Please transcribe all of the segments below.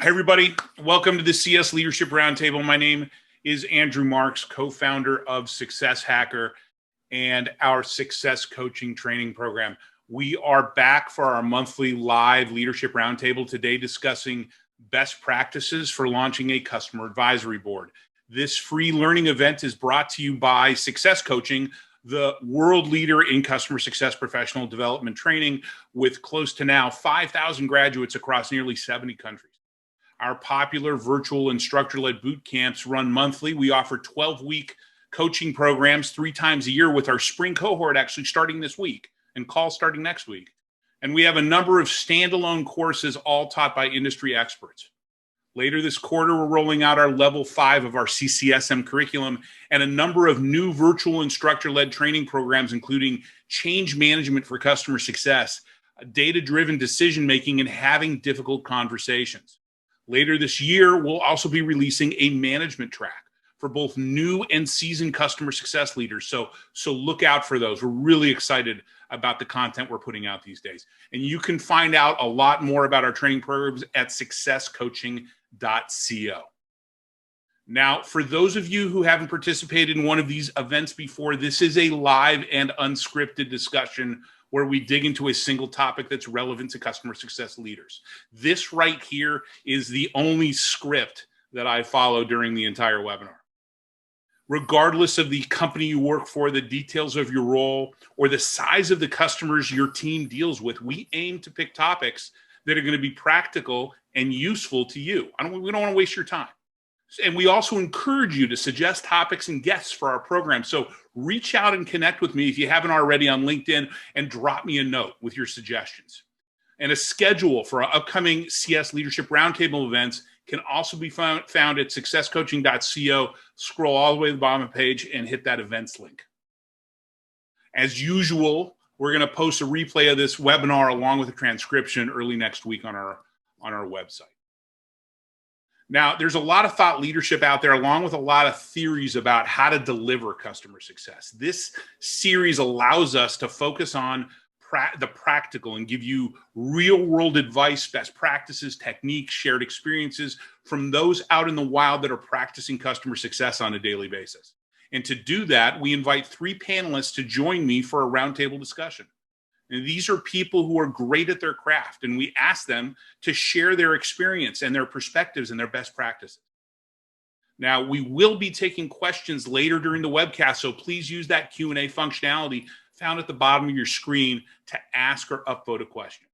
Hi, everybody. Welcome to the CS Leadership Roundtable. My name is Andrew Marks, co-founder of Success Hacker and our Success Coaching Training Program. We are back for our monthly live Leadership Roundtable today, discussing best practices for launching a customer advisory board. This free learning event is brought to you by Success Coaching, the world leader in customer success professional development training, with close to now 5,000 graduates across nearly 70 countries. Our popular virtual instructor-led boot camps run monthly. We offer 12-week coaching programs 3 times a year, with our spring cohort actually starting this week and calls starting next week. And we have a number of standalone courses, all taught by industry experts. Later this quarter, we're rolling out our level 5 of our CCSM curriculum and a number of new virtual instructor-led training programs, including change management for customer success, data-driven decision-making, and having difficult conversations. Later this year, we'll also be releasing a management track for both new and seasoned customer success leaders. So look out for those. We're really excited about the content we're putting out these days. And you can find out a lot more about our training programs at successcoaching.co. Now, for those of you who haven't participated in one of these events before, this is a live and unscripted discussion where we dig into a single topic that's relevant to customer success leaders. This right here is the only script that I follow during the entire webinar. Regardless of the company you work for, the details of your role, or the size of the customers your team deals with, we aim to pick topics that are going to be practical and useful to you. We don't want to waste your time. And we also encourage you to suggest topics and guests for our program. So reach out and connect with me if you haven't already on LinkedIn, and drop me a note with your suggestions. And a schedule for our upcoming CS Leadership Roundtable events can also be found at successcoaching.co. Scroll all the way to the bottom of the page and hit that events link. As usual, we're going to post a replay of this webinar along with a transcription early next week on our website. Now, there's a lot of thought leadership out there, along with a lot of theories about how to deliver customer success. This series allows us to focus on the practical and give you real-world advice, best practices, techniques, shared experiences from those out in the wild that are practicing customer success on a daily basis. And to do that, we invite 3 panelists to join me for a roundtable discussion. And these are people who are great at their craft, and we ask them to share their experience and their perspectives and their best practices. Now, we will be taking questions later during the webcast, so please use that Q&A functionality found at the bottom of your screen to ask or upvote a question.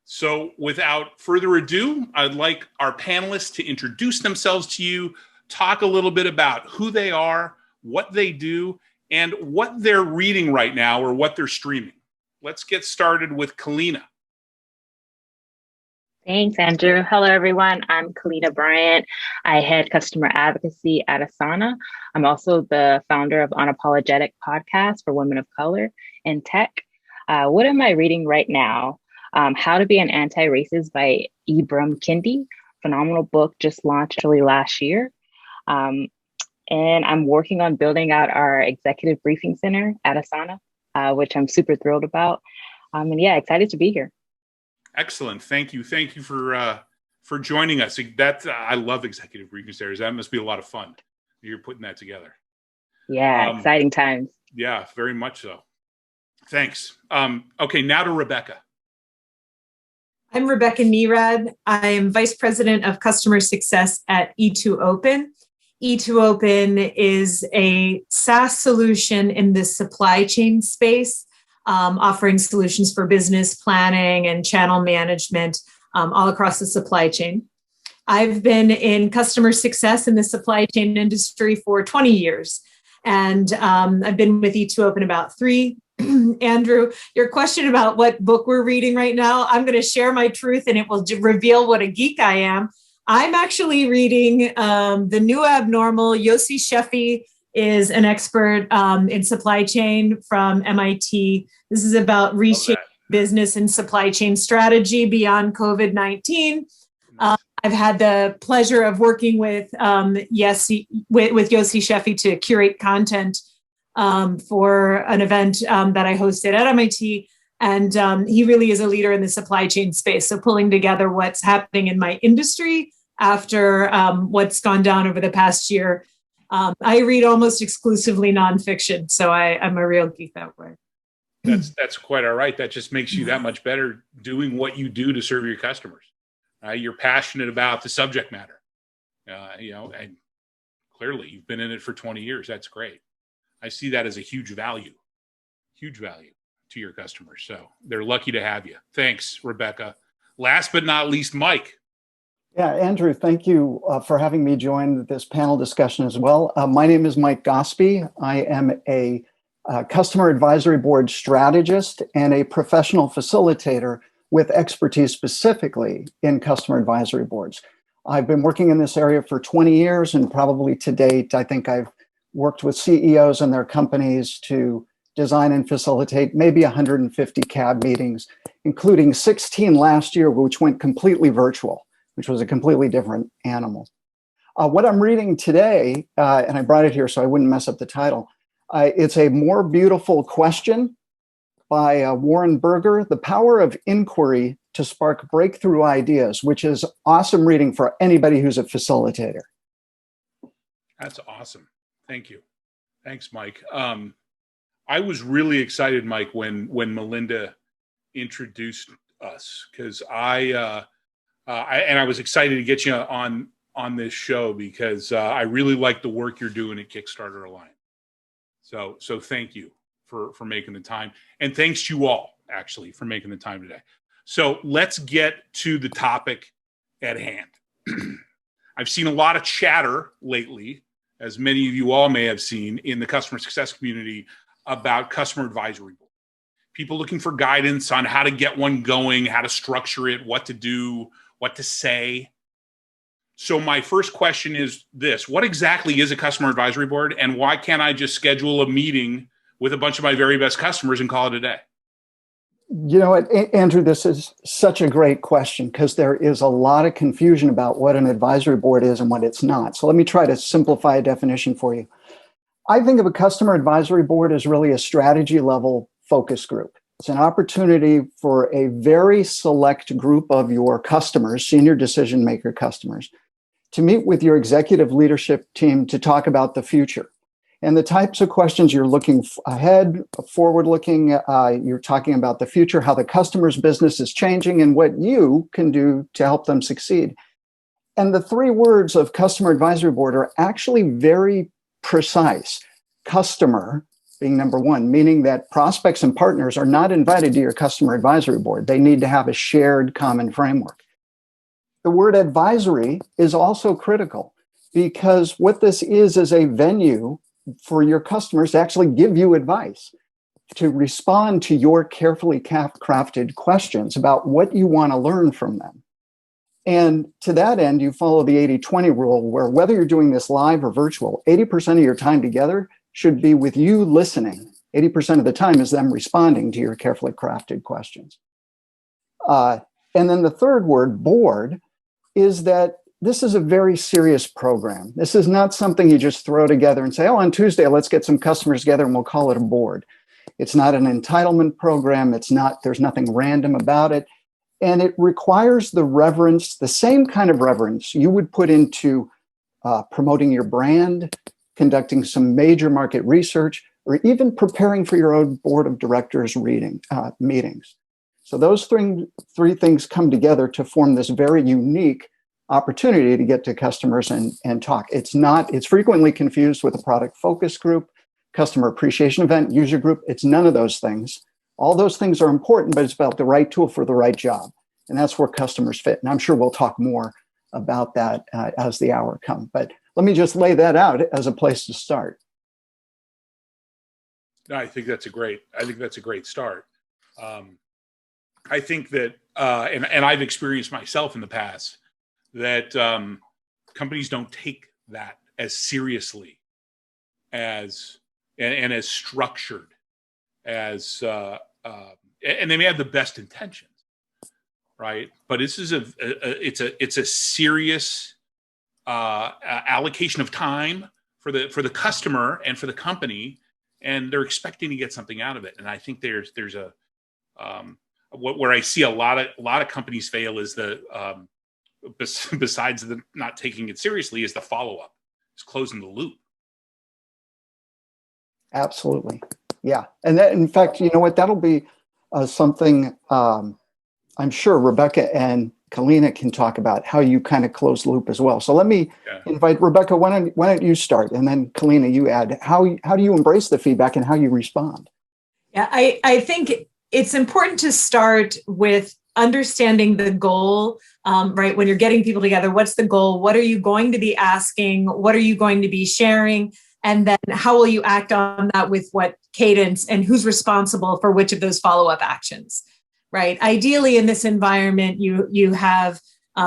So without further ado, I'd like our panelists to introduce themselves to you, talk a little bit about who they are, what they do, and what they're reading right now or what they're streaming. Let's get started with Kalina. Thanks, Andrew. Hello, everyone. I'm Kalina Bryant. I head customer advocacy at Asana. I'm also the founder of Unapologetic podcast for women of color in tech. What am I reading right now? How to Be an Anti-Racist by Ibram Kendi. Phenomenal book, just launched actually last year. And I'm working on building out our executive briefing center at Asana, which I'm super thrilled about. And yeah, excited to be here. Excellent. Thank you. Thank you for joining us. I love executive briefing centers. That must be a lot of fun. You're putting that together. Yeah, exciting times. Yeah, very much so. Thanks. Okay, now to Rebecca. I'm Rebecca Nerad. I am Vice President of Customer Success at E2Open. E2Open is a SaaS solution in the supply chain space, offering solutions for business planning and channel management all across the supply chain. I've been in customer success in the supply chain industry for 20 years, and I've been with E2Open about 3. Andrew, your question about what book we're reading right now, I'm going to share my truth and it will reveal what a geek I am. I'm actually reading The New Abnormal. Yossi Sheffi is an expert in supply chain from MIT. This is about reshaping business and supply chain strategy beyond COVID-19. I've had the pleasure of working with Yossi Sheffi to curate content for an event that I hosted at MIT. And he really is a leader in the supply chain space. So pulling together what's happening in my industry after what's gone down over the past year. I read almost exclusively nonfiction. So I'm a real geek that way. That's quite all right. That just makes you that much better doing what you do to serve your customers. You're passionate about the subject matter, and clearly you've been in it for 20 years. That's great. I see that as a huge value to your customers. So they're lucky to have you. Thanks, Rebecca. Last but not least, Mike. Yeah, Andrew, thank you for having me join this panel discussion as well. My name is Mike Gossby. I am a customer advisory board strategist and a professional facilitator with expertise specifically in customer advisory boards. I've been working in this area for 20 years, and probably to date, I think I've worked with CEOs and their companies to design and facilitate maybe 150 CAB meetings, including 16 last year, which went completely virtual, which was a completely different animal. What I'm reading today, and I brought it here so I wouldn't mess up the title, it's A More Beautiful Question by Warren Berger, The Power of Inquiry to Spark Breakthrough Ideas, which is awesome reading for anybody who's a facilitator. That's awesome. Thank you. Thanks, Mike. I was really excited, Mike, when Melinda introduced us, because I was excited to get you on this show because I really like the work you're doing at Kickstarter Alliance. So thank you for making the time, and thanks to you all actually for making the time today. So let's get to the topic at hand. I've seen a lot of chatter lately, as many of you all may have seen, in the customer success community about customer advisory board. People looking for guidance on how to get one going, how to structure it, what to do, what to say. So my first question is this: what exactly is a customer advisory board, and why can't I just schedule a meeting with a bunch of my very best customers and call it a day? You know what, Andrew, this is such a great question because there is a lot of confusion about what an advisory board is and what it's not. So let me try to simplify a definition for you. I think of a customer advisory board as really a strategy level focus group. It's an opportunity for a very select group of your customers, senior decision maker customers, to meet with your executive leadership team to talk about the future. And the types of questions you're looking ahead, forward looking, you're talking about the future, how the customer's business is changing, and what you can do to help them succeed. And the three words of customer advisory board are actually very precise. Customer being number one, meaning that prospects and partners are not invited to your customer advisory board. They need to have a shared common framework. The word advisory is also critical because what this is a venue for your customers to actually give you advice, to respond to your carefully crafted questions about what you want to learn from them. And to that end, you follow the 80-20 rule, where whether you're doing this live or virtual, 80% of your time together should be with you listening. 80% of the time is them responding to your carefully crafted questions. And then the third word, board, is that this is a very serious program. This is not something you just throw together and say, oh, on Tuesday, let's get some customers together and we'll call it a board. It's not an entitlement program. There's nothing random about it. And it requires the reverence, the same kind of reverence you would put into promoting your brand, conducting some major market research, or even preparing for your own board of directors meetings. So those three things come together to form this very unique opportunity to get to customers and talk. It's frequently confused with a product focus group, customer appreciation event, user group. It's none of those things. All those things are important, but it's about the right tool for the right job. And that's where customers fit. And I'm sure we'll talk more about that as the hour comes. But let me just lay that out as a place to start. I think that's a great start. I think that, and I've experienced myself in the past, that companies don't take that as seriously as and as structured as, and they may have the best intentions, right? But this is it's a serious allocation of time for the customer and for the company, and they're expecting to get something out of it. And I think there's Where I see a lot of companies fail is besides the not taking it seriously, is the follow-up. It's closing the loop. Absolutely. Yeah. And that, in fact, you know what, that'll be something I'm sure Rebecca and Kalina can talk about, how you kind of close the loop as well. So let me invite Rebecca, why don't you start? And then Kalina, you add, how do you embrace the feedback and how you respond? Yeah, I think it's important to start with understanding the goal, right? When you're getting people together, what's the goal? What are you going to be asking? What are you going to be sharing? And then how will you act on that, with what cadence, and who's responsible for which of those follow-up actions, right? Ideally, in this environment, you have,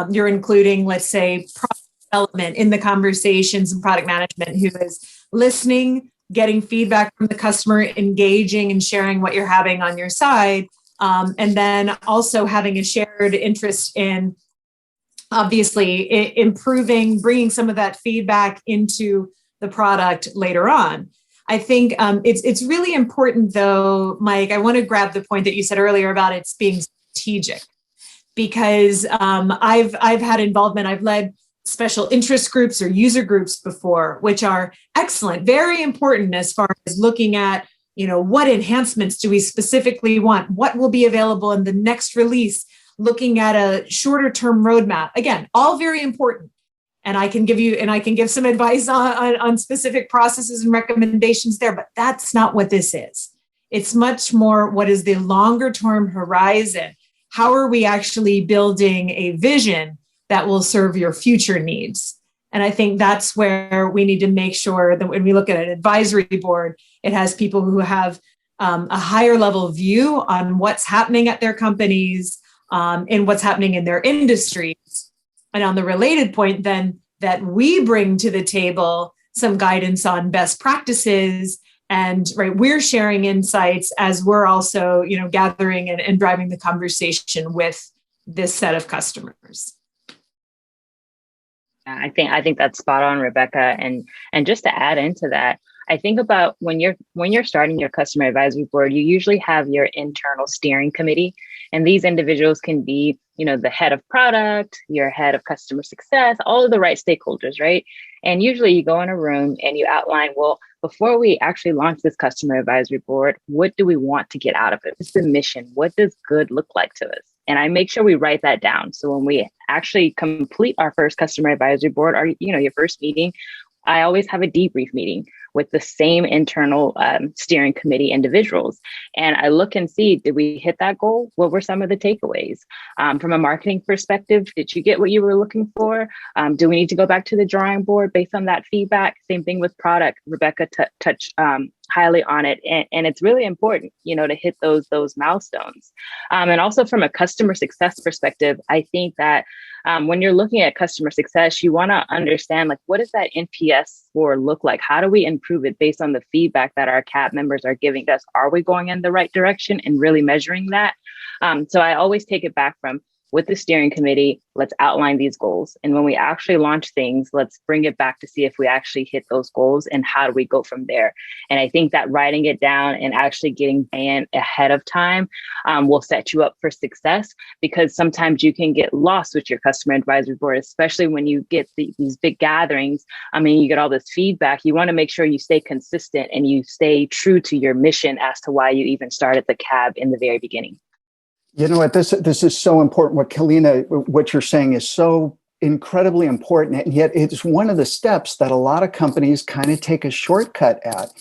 you're including, let's say, product development in the conversations, and product management, who is listening, getting feedback from the customer, engaging and sharing what you're having on your side. And then also having a shared interest in, obviously, improving, bringing some of that feedback into the product later on. I think it's really important, though, Mike, I want to grab the point that you said earlier about it's being strategic, because I've had involvement, I've led special interest groups or user groups before, which are excellent, very important as far as looking at, what enhancements do we specifically want? What will be available in the next release? Looking at a shorter term roadmap. Again, all very important. And I can give some advice on specific processes and recommendations there, but that's not what this is. It's much more, what is the longer term horizon? How are we actually building a vision that will serve your future needs? And I think that's where we need to make sure that when we look at an advisory board, it has people who have a higher level view on what's happening at their companies, and what's happening in their industries. And on the related point, then, that we bring to the table some guidance on best practices, and right, we're sharing insights as we're also, gathering and driving the conversation with this set of customers. I think that's spot on, Rebecca. And just to add into that, I think about when you're starting your customer advisory board, you usually have your internal steering committee, and these individuals can be, the head of product, your head of customer success, all of the right stakeholders, right? And usually you go in a room and you outline, well, before we actually launch this customer advisory board, what do we want to get out of it? What's the mission? What does good look like to us? And I make sure we write that down. So when we actually complete our first customer advisory board, or, your first meeting, I always have a debrief meeting with the same internal steering committee individuals. And I look and see, did we hit that goal? What were some of the takeaways? From a marketing perspective, did you get what you were looking for? Do we need to go back to the drawing board based on that feedback? Same thing with product. Rebecca touched highly on it. And it's really important, to hit those milestones. And also from a customer success perspective, I think that when you're looking at customer success, you want to understand, what does that NPS score look like? How do we improve it based on the feedback that our CAB members are giving us? Are we going in the right direction and really measuring that? So I always take it back from, with the steering committee, let's outline these goals. And when we actually launch things, let's bring it back to see if we actually hit those goals and how do we go from there. And I think that writing it down and actually getting banned ahead of time will set you up for success, because sometimes you can get lost with your customer advisory board, especially when you get these big gatherings. You get all this feedback. You want to make sure you stay consistent and you stay true to your mission as to why you even started the CAB in the very beginning. You know what, this is so important. What Kalina, what you're saying is so incredibly important, and yet it's one of the steps that a lot of companies kind of take a shortcut at,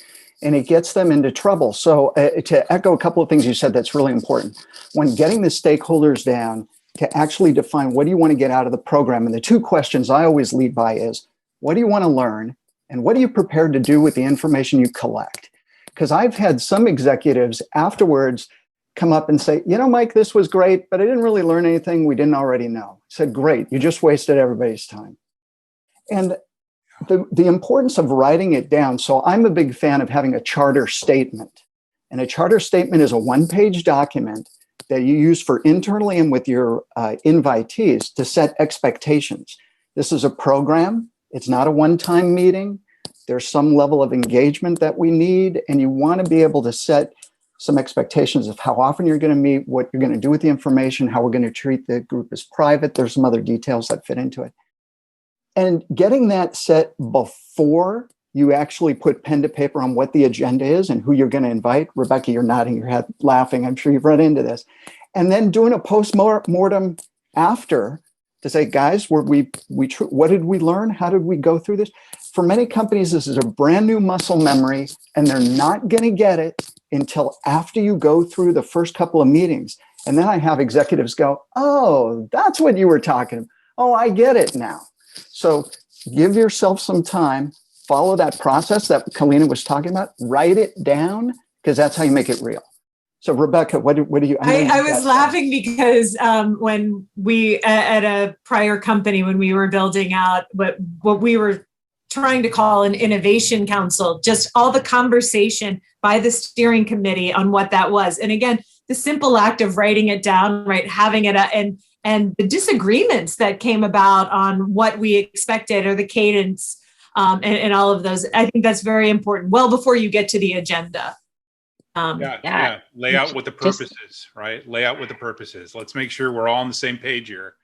and it gets them into trouble. So to echo a couple of things you said, that's really important. When getting the stakeholders down to actually define what do you want to get out of the program, and the two questions I always lead by is, what do you want to learn, and what are you prepared to do with the information you collect? Because I've had some executives afterwards come up and say, Mike, this was great, but I didn't really learn anything we didn't already know. I said, great, you just wasted everybody's time. And the importance of writing it down. So I'm a big fan of having a charter statement. And a charter statement is a one-page document that you use for internally and with your invitees to set expectations. This is a program. It's not a one-time meeting. There's some level of engagement that we need, and you want to be able to set some expectations of how often you're going to meet, what you're going to do with the information, how we're going to treat the group as private. There's some other details that fit into it. And getting that set before you actually put pen to paper on what the agenda is and who you're going to invite. Rebecca, you're nodding your head, laughing. I'm sure you've run into this. And then doing a post-mortem after to say, guys, what did we learn? How did we go through this? For many companies, this is a brand new muscle memory, and they're not going to get it until after you go through the first couple of meetings. And then I have executives go, oh, that's what you were talking about. Oh, I get it now. So give yourself some time, follow that process that Kalina was talking about, write it down, because that's how you make it real. So Rebecca, what do you? I was laughing because when we at a prior company, when we were building out what we were trying to call an innovation council, just all the conversation by the steering committee on what that was. And again, the simple act of writing it down, right, having it, and the disagreements that came about on what we expected or the cadence and all of those. I think that's very important. Well, before you get to the agenda. Yeah. Lay out what the purpose is, right? Lay out what the purpose is. Let's make sure we're all on the same page here.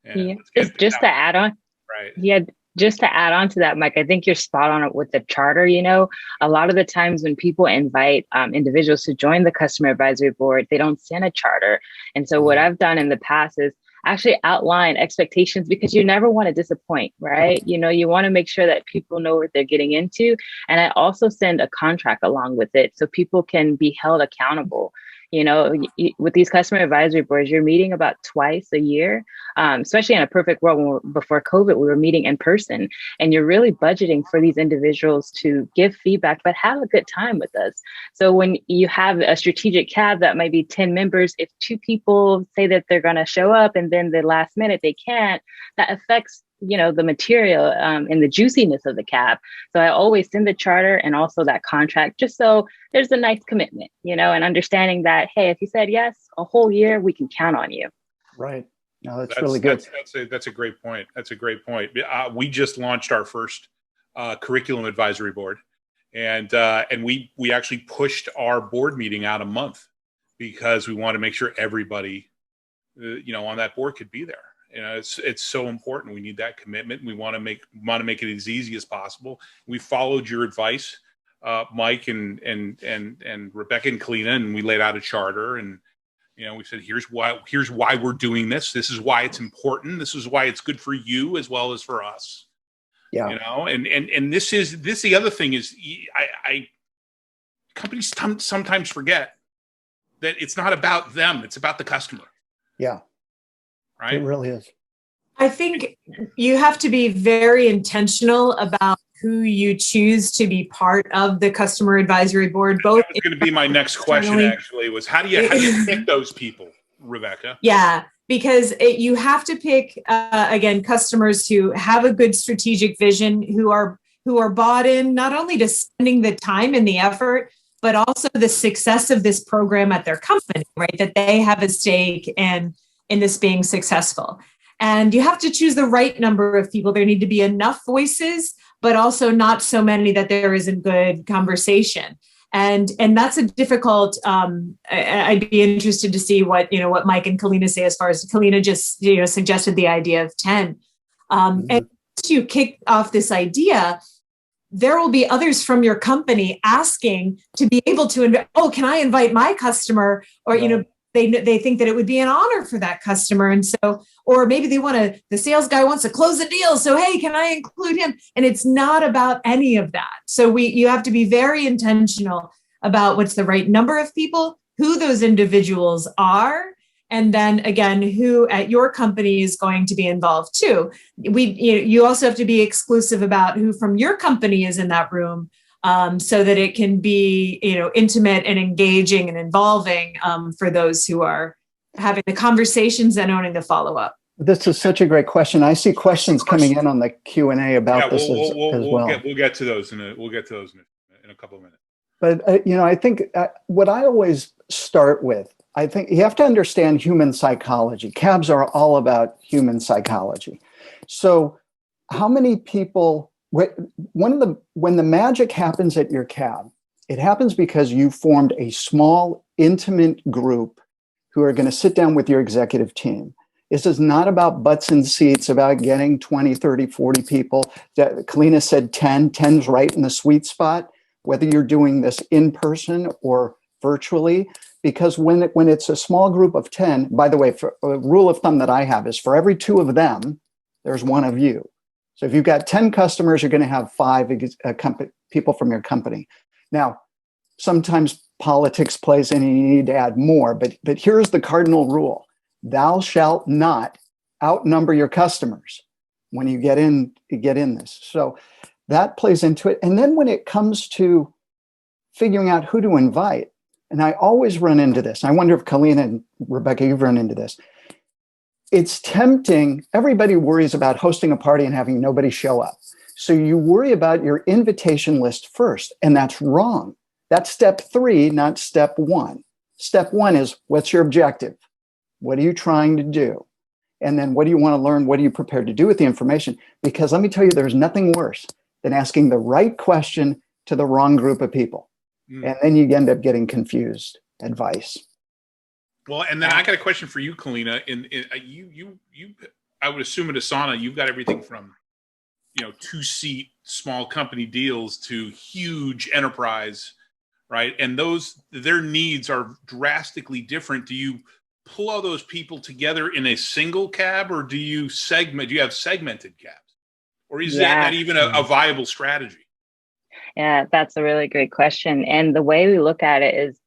And just to add on. Right. Yeah. Just to add on to that, Mike, I think you're spot on with the charter. A lot of the times when people invite individuals to join the customer advisory board, they don't send a charter. And so what I've done in the past is actually outline expectations, because you never want to disappoint, right? You want to make sure that people know what they're getting into. And I also send a contract along with it so people can be held accountable. With these customer advisory boards, you're meeting about twice a year, especially in a perfect world. Before COVID, we were meeting in person, and you're really budgeting for these individuals to give feedback, but have a good time with us. So when you have a strategic cab that might be 10 members, if 2 people say that they're going to show up and then the last minute they can't, that affects the material and the juiciness of the cab. So I always send the charter and also that contract, just so there's a nice commitment, and understanding that, hey, if you said yes a whole year, we can count on you. Right. No, that's really good. That's a great point. That's a great point. We just launched our first curriculum advisory board, and we actually pushed our board meeting out a month because we want to make sure everybody, on that board could be there. It's so important. We need that commitment. We want to make it as easy as possible. We followed your advice, Mike and Rebecca and Kalina, and we laid out a charter, and we said, here's why we're doing this. This is why it's important. This is why it's good for you as well as for us. Yeah. And this the other thing is, companies sometimes forget that it's not about them. It's about the customer. Yeah. Right? It really is. I think you have to be very intentional about who you choose to be part of the customer advisory board. Both that was going to be my next question. Actually, was how do you pick those people, Rebecca? Yeah, because you have to pick again customers who have a good strategic vision, who are bought in not only to spending the time and the effort, but also the success of this program at their company. Right, that they have a stake in this being successful. And you have to choose the right number of people. There need to be enough voices, but also not so many that there isn't good conversation. And that's a difficult, I'd be interested to see what Mike and Kalina say, as far as Kalina just, suggested the idea of 10. And to kick off this idea, there will be others from your company asking to be able to, can I invite my customer? Or, they think that it would be an honor for that customer. And so, or maybe the sales guy wants to close a deal. So, hey, can I include him? And it's not about any of that. So you have to be very intentional about what's the right number of people, who those individuals are, and then again, who at your company is going to be involved too. You also have to be exclusive about who from your company is in that room. So that it can be, intimate and engaging and involving for those who are having the conversations and owning the follow-up. This is such a great question. I see questions coming in on the Q&A about this as well. We'll get to those in a couple of minutes. But I think what I always start with, I think you have to understand human psychology. Cabs are all about human psychology. So, how many people? When the magic happens at your cab It happens because you formed a small, intimate group who are going to sit down with your executive team. This is not about butts and seats, about getting 20, 30, 40 people. Kalina said 10. 10's right in the sweet spot, whether you're doing this in person or virtually. Because when it's a small group of 10, by the way, for a rule of thumb that I have is for every 2 of them, there's 1 of you. So if you've got 10 customers, you're going to have 5 people from your company. Now, sometimes politics plays in and you need to add more, but here's the cardinal rule. Thou shalt not outnumber your customers when you get in this. So that plays into it. And then when it comes to figuring out who to invite, and I always run into this. I wonder if Kalina and Rebecca, you've run into this. It's tempting. Everybody worries about hosting a party and having nobody show up. So you worry about your invitation list first, and that's wrong. That's step 3, not step 1. Step 1 is, what's your objective? What are you trying to do? And then what do you want to learn? What are you prepared to do with the information? Because let me tell you, there's nothing worse than asking the right question to the wrong group of people. And then you end up getting confused advice. Well, and then I got a question for you, Kalina. You, I would assume at Asana, you've got everything from, 2-seat small company deals to huge enterprise, right? And their needs are drastically different. Do you pull all those people together in a single cab, or do you have segmented cabs, or is that not even a viable strategy? Yeah, that's a really great question. And the way we look at it is,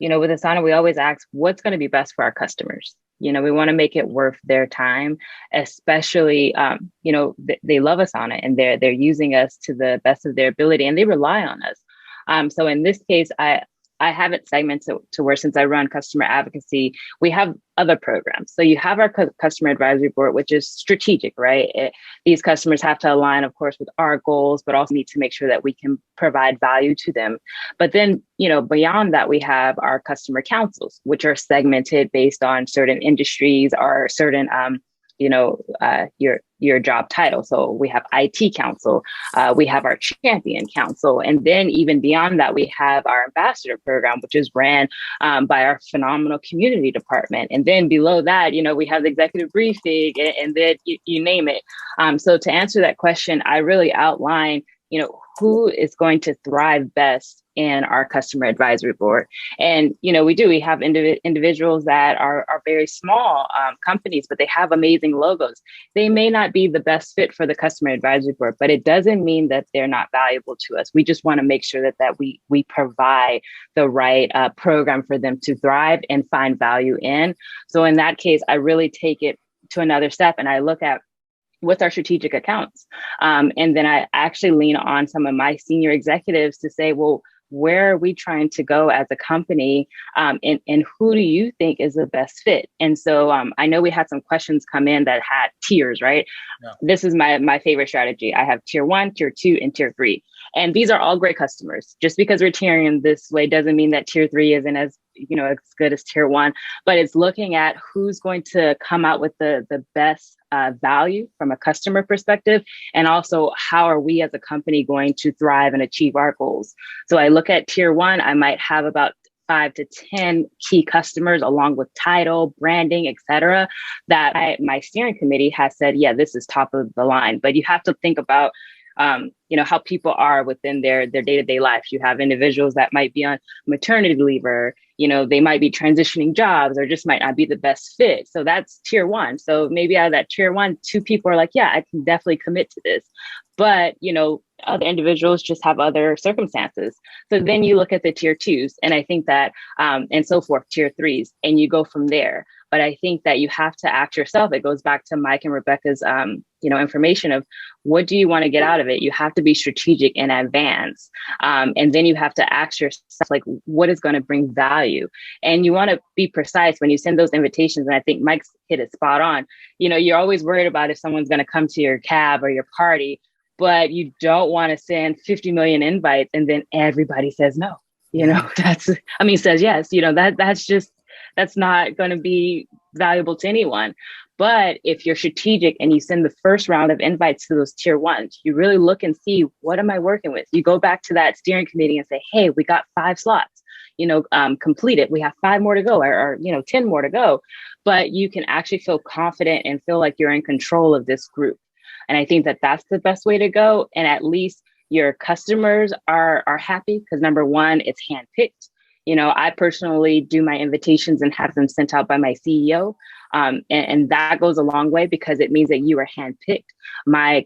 with Asana, we always ask what's going to be best for our customers. We want to make it worth their time, especially, they love Asana and they're using us to the best of their ability and they rely on us. So in this case, I have it segmented to where, since I run customer advocacy, we have other programs. So you have our customer advisory board, which is strategic, right? These customers have to align, of course, with our goals, but also need to make sure that we can provide value to them. But then, beyond that, we have our customer councils, which are segmented based on certain industries or certain, your job title. So we have IT council, we have our champion council, and then even beyond that, we have our ambassador program, which is ran by our phenomenal community department. And then below that, we have the executive briefing, and then you name it. So to answer that question, I really outline, who is going to thrive best in our customer advisory board. And, we have individuals that are very small companies, but they have amazing logos. They may not be the best fit for the customer advisory board, but it doesn't mean that they're not valuable to us. We just want to make sure that we provide the right program for them to thrive and find value in. So in that case, I really take it to another step and I look at what's our strategic accounts. And then I actually lean on some of my senior executives to say, well, where are we trying to go as a company? And who do you think is the best fit? And so I know we had some questions come in that had tiers, right? Yeah. This is my favorite strategy. I have tier 1, tier 2, and tier 3. And these are all great customers. Just because we're tiering in this way doesn't mean that tier 3 isn't as good as tier 1, but it's looking at who's going to come out with the best value from a customer perspective. And also, how are we as a company going to thrive and achieve our goals? So I look at tier 1, I might have about 5 to 10 key customers along with title, branding, et cetera, that my steering committee has said, yeah, this is top of the line. But you have to think about how people are within their day-to-day life. You have individuals that might be on maternity leave, or, they might be transitioning jobs, or just might not be the best fit. So that's tier 1. So maybe out of that tier 1, 2 people are like, yeah, I can definitely commit to this. But, other individuals just have other circumstances. So then you look at the tier 2s, and I think that, and so forth, tier 3s, and you go from there. But I think that you have to ask yourself, it goes back to Mike and Rebecca's, information of what do you want to get out of it? You have to be strategic in advance. And then you have to ask yourself, like, what is going to bring value? And you want to be precise when you send those invitations. And I think Mike's hit it spot on. You're always worried about if someone's going to come to your cab or your party, but you don't want to send 50 million invites and then everybody says no. Says yes. That's not going to be valuable to anyone. But if you're strategic and you send the first round of invites to those tier ones, you really look and see, what am I working with? You go back to that steering committee and say, hey, we got 5 slots, completed. We have 5 more to go, or 10 more to go. But you can actually feel confident and feel like you're in control of this group. And I think that that's the best way to go. And at least your customers are happy because, number one, it's handpicked. I personally do my invitations and have them sent out by my CEO. And that goes a long way because it means that you are handpicked. My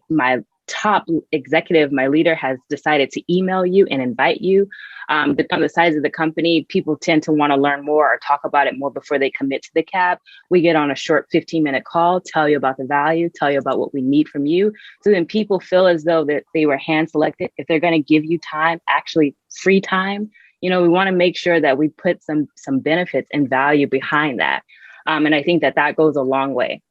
top executive, my leader, has decided to email you and invite you. Depending on the size of the company, people tend to want to learn more or talk about it more before they commit to the cab. We get on a short 15-minute call, tell you about the value, tell you about what we need from you. So then people feel as though that they were hand selected. If they're going to give you time, actually free time, we want to make sure that we put some benefits and value behind that. And I think that goes a long way.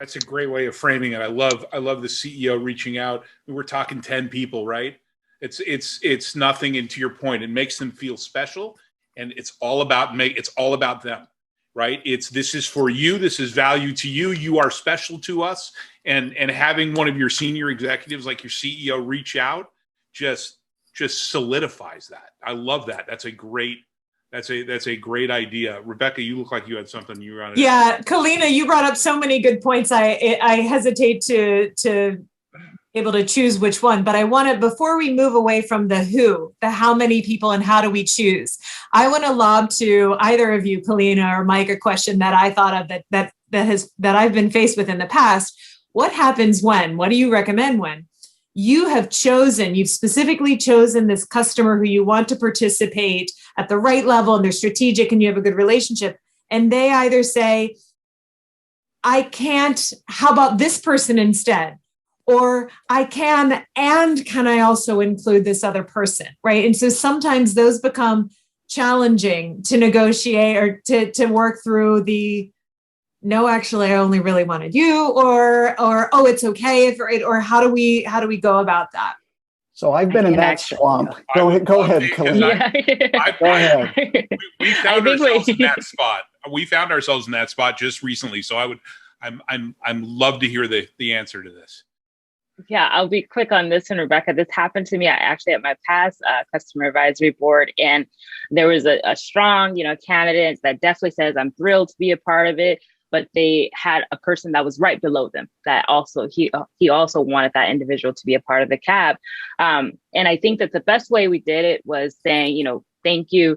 That's a great way of framing it. I love the CEO reaching out. We're talking 10 people, right? It's nothing. And to your point, it makes them feel special, and it's all about them, right? This is for you. This is value to you. You are special to us. And having one of your senior executives like your CEO reach out just solidifies that. I love that. That's a great idea. Rebecca, you look like you had something you wanted. Yeah, Kalina, you brought up so many good points. I hesitate to able to choose which one, but I want to, before we move away from the how many people and how do we choose, I want to lob to either of you, Kalina or Mike, a question that I thought of that I've been faced with in the past. What happens when? What do you recommend when you've specifically chosen this customer who you want to participate at the right level and they're strategic and you have a good relationship, and they either say, I can't, how about this person instead? Or I can, and can I also include this other person, right? And so sometimes those become challenging to negotiate or to work through the, no, actually, I only really wanted you, or oh, it's okay or how do we go about that? So I've been in that swamp. Go ahead, Kalina. Go ahead. We found ourselves in that spot. We found ourselves in that spot just recently. So I'm love to hear the answer to this. Yeah, I'll be quick on this one, Rebecca. This happened to me actually at my past customer advisory board, and there was a strong, candidate that definitely says, I'm thrilled to be a part of it. But they had a person that was right below them that also, he also wanted that individual to be a part of the cab. And I think that the best way we did it was saying, thank you.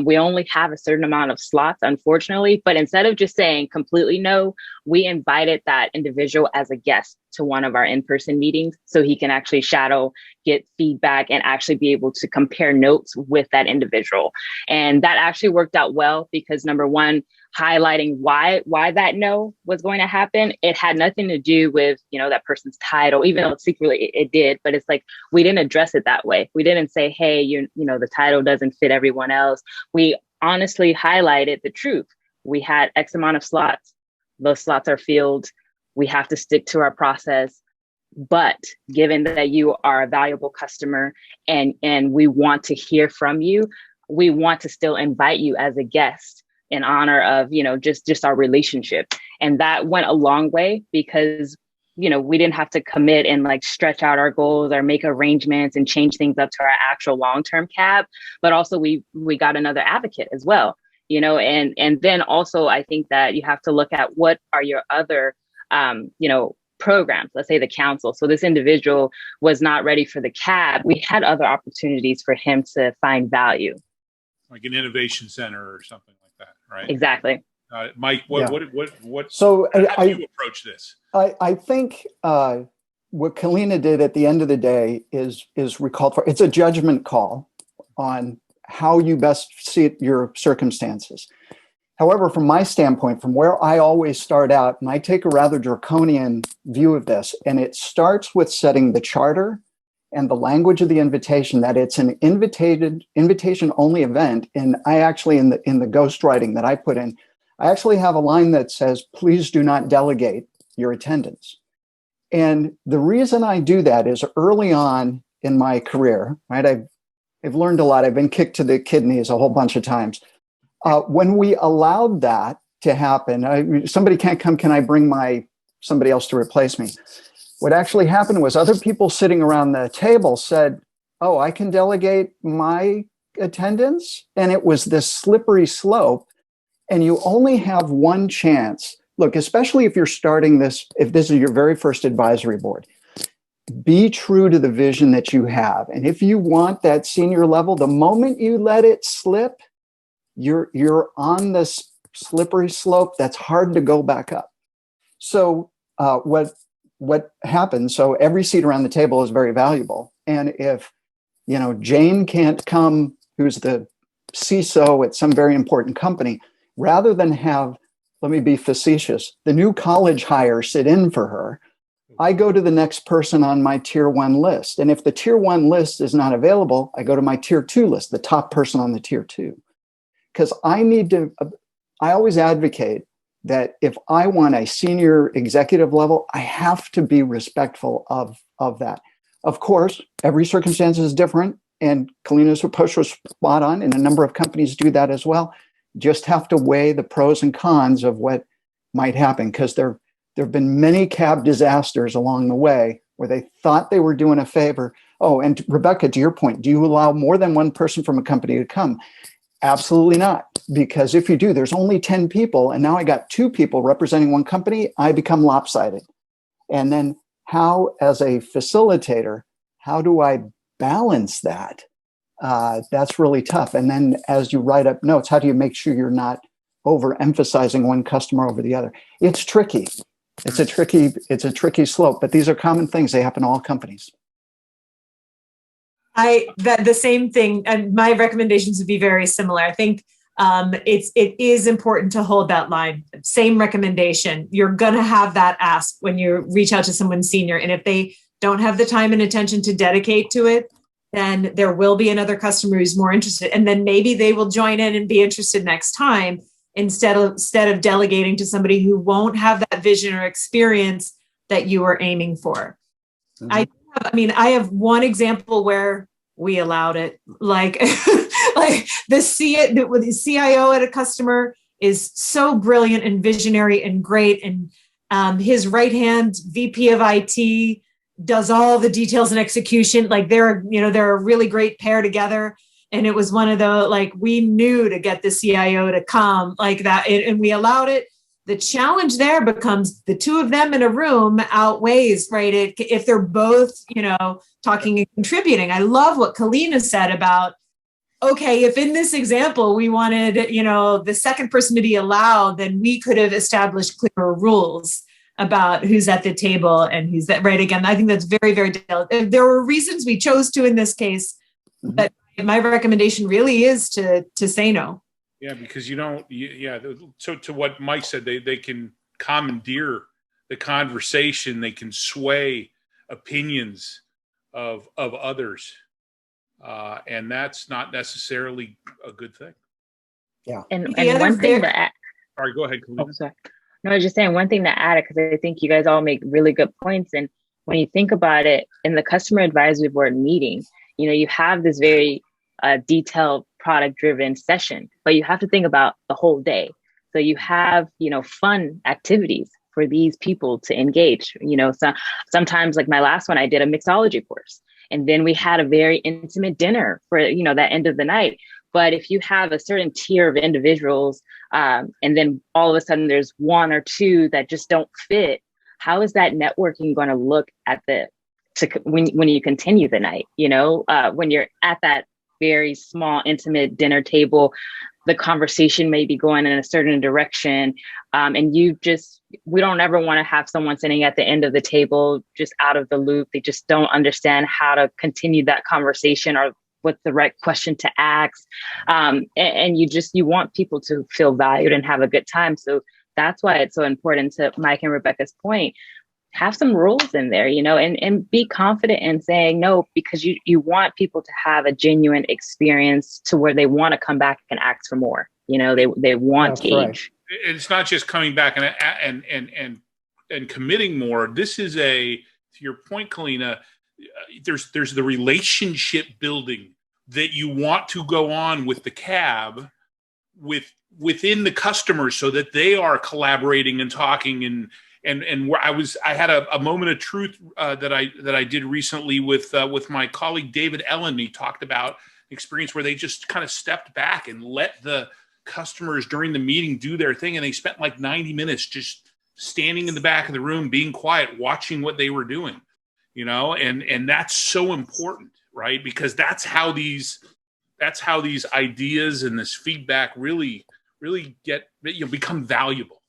We only have a certain amount of slots, unfortunately. But instead of just saying completely no, we invited that individual as a guest to one of our in-person meetings so he can actually shadow, get feedback, and actually be able to compare notes with that individual. And that actually worked out well because, number one, highlighting why that no was going to happen. It had nothing to do with, that person's title, even though secretly it did, but it's like, we didn't address it that way. We didn't say, hey, the title doesn't fit everyone else. We honestly highlighted the truth. We had X amount of slots. Those slots are filled. We have to stick to our process. But given that you are a valuable customer and we want to hear from you, we want to still invite you as a guest in honor of, just our relationship. And that went a long way because, we didn't have to commit and stretch out our goals or make arrangements and change things up to our actual long-term cab. But also we got another advocate as well, and then also I think that you have to look at what are your other, programs, let's say the council. So this individual was not ready for the cab. We had other opportunities for him to find value. Like an innovation center or something like that, right? Exactly. Mike, what? So how do you approach this? I think what Kalina did at the end of the day is recalled for. It's a judgment call on how you best see your circumstances. However, from my standpoint, from where I always start out, and I take a rather draconian view of this, and it starts with setting the charter and the language of the invitation, that it's an invitation-only event. And I actually, in the ghostwriting that I put in, I actually have a line that says, please do not delegate your attendance. And the reason I do that is early on in my career, right? I've learned a lot. I've been kicked to the kidneys a whole bunch of times. When we allowed that, to happen. Somebody can't come, can I bring somebody else to replace me? What actually happened was other people sitting around the table said, oh, I can delegate my attendance. And it was this slippery slope. And you only have one chance. Look, especially if you're starting this, if this is your very first advisory board, be true to the vision that you have. And if you want that senior level, the moment you let it slip, you're on this slippery slope that's hard to go back up. So what happens? So every seat around the table is very valuable. And if Jane can't come, who's the CISO at some very important company, rather than have, let me be facetious, the new college hire sit in for her, I go to the next person on my tier 1 list. And if the tier 1 list is not available, I go to my tier 2 list, the top person on the tier 2. Because I always advocate that if I want a senior executive level, I have to be respectful of that. Of course, every circumstance is different, and Kalina's approach was spot on, and a number of companies do that as well. Just have to weigh the pros and cons of what might happen, because there have been many cab disasters along the way where they thought they were doing a favor. Oh, and Rebecca, to your point, do you allow more than one person from a company to come? Absolutely not. Because if you do, there's only 10 people, and now I got 2 people representing one company, I become lopsided. And then how, as a facilitator, how do I balance that? That's really tough. And then as you write up notes, how do you make sure you're not overemphasizing one customer over the other? It's tricky. It's a tricky slope, but these are common things. They happen to all companies. The same thing, and my recommendations would be very similar. I think it is important to hold that line. Same recommendation. You're going to have that ask when you reach out to someone senior, and if they don't have the time and attention to dedicate to it, then there will be another customer who's more interested, and then maybe they will join in and be interested next time instead of delegating to somebody who won't have that vision or experience that you are aiming for. Mm-hmm. I have one example where we allowed it, like the CIO at a customer is so brilliant and visionary and great, and his right hand VP of IT does all the details and execution. Like they're a really great pair together. And it was one of the, we knew to get the CIO to come like that, and we allowed it. The challenge there becomes the 2 of them in a room outweighs, right? If they're both, talking and contributing. I love what Kalina said about, okay, if in this example we wanted, the second person to be allowed, then we could have established clearer rules about who's at the table and who's that, right? Again, I think that's very, very delicate. There were reasons we chose to in this case, but my recommendation really is to say no. Yeah, because so to what Mike said, they can commandeer the conversation, they can sway opinions of others, and that's not necessarily a good thing. Yeah, and one thing to add. Sorry, go ahead, Kalina. Oh, sorry. No, I was just saying one thing to add, because I think you guys all make really good points. And when you think about it, in the customer advisory board meeting, you have this very detailed product-driven session, but you have to think about the whole day. So you have, fun activities for these people to engage. So sometimes, like my last one, I did a mixology course, and then we had a very intimate dinner for, that end of the night. But if you have a certain tier of individuals, and then all of a sudden there's 1 or 2 that just don't fit, how is that networking going to look when you continue the night? When you're at that very small, intimate dinner table, the conversation may be going in a certain direction. And we don't ever want to have someone sitting at the end of the table just out of the loop. They just don't understand how to continue that conversation or what's the right question to ask. And you want people to feel valued and have a good time. So that's why it's so important, to Mike and Rebecca's point, have some rules in there, and be confident in saying no, because you want people to have a genuine experience to where they want to come back and ask for more. They want to engage. Right. It's not just coming back and committing more. This is to your point, Kalina, there's the relationship building that you want to go on with the cab, with within the customers so that they are collaborating and talking and where I had a moment of truth that I did recently with my colleague David Ellen. He talked about experience where they just kind of stepped back and let the customers during the meeting do their thing, and they spent like 90 minutes just standing in the back of the room, being quiet, watching what they were doing, and that's so important, right? Because that's how these ideas and this feedback really get become valuable.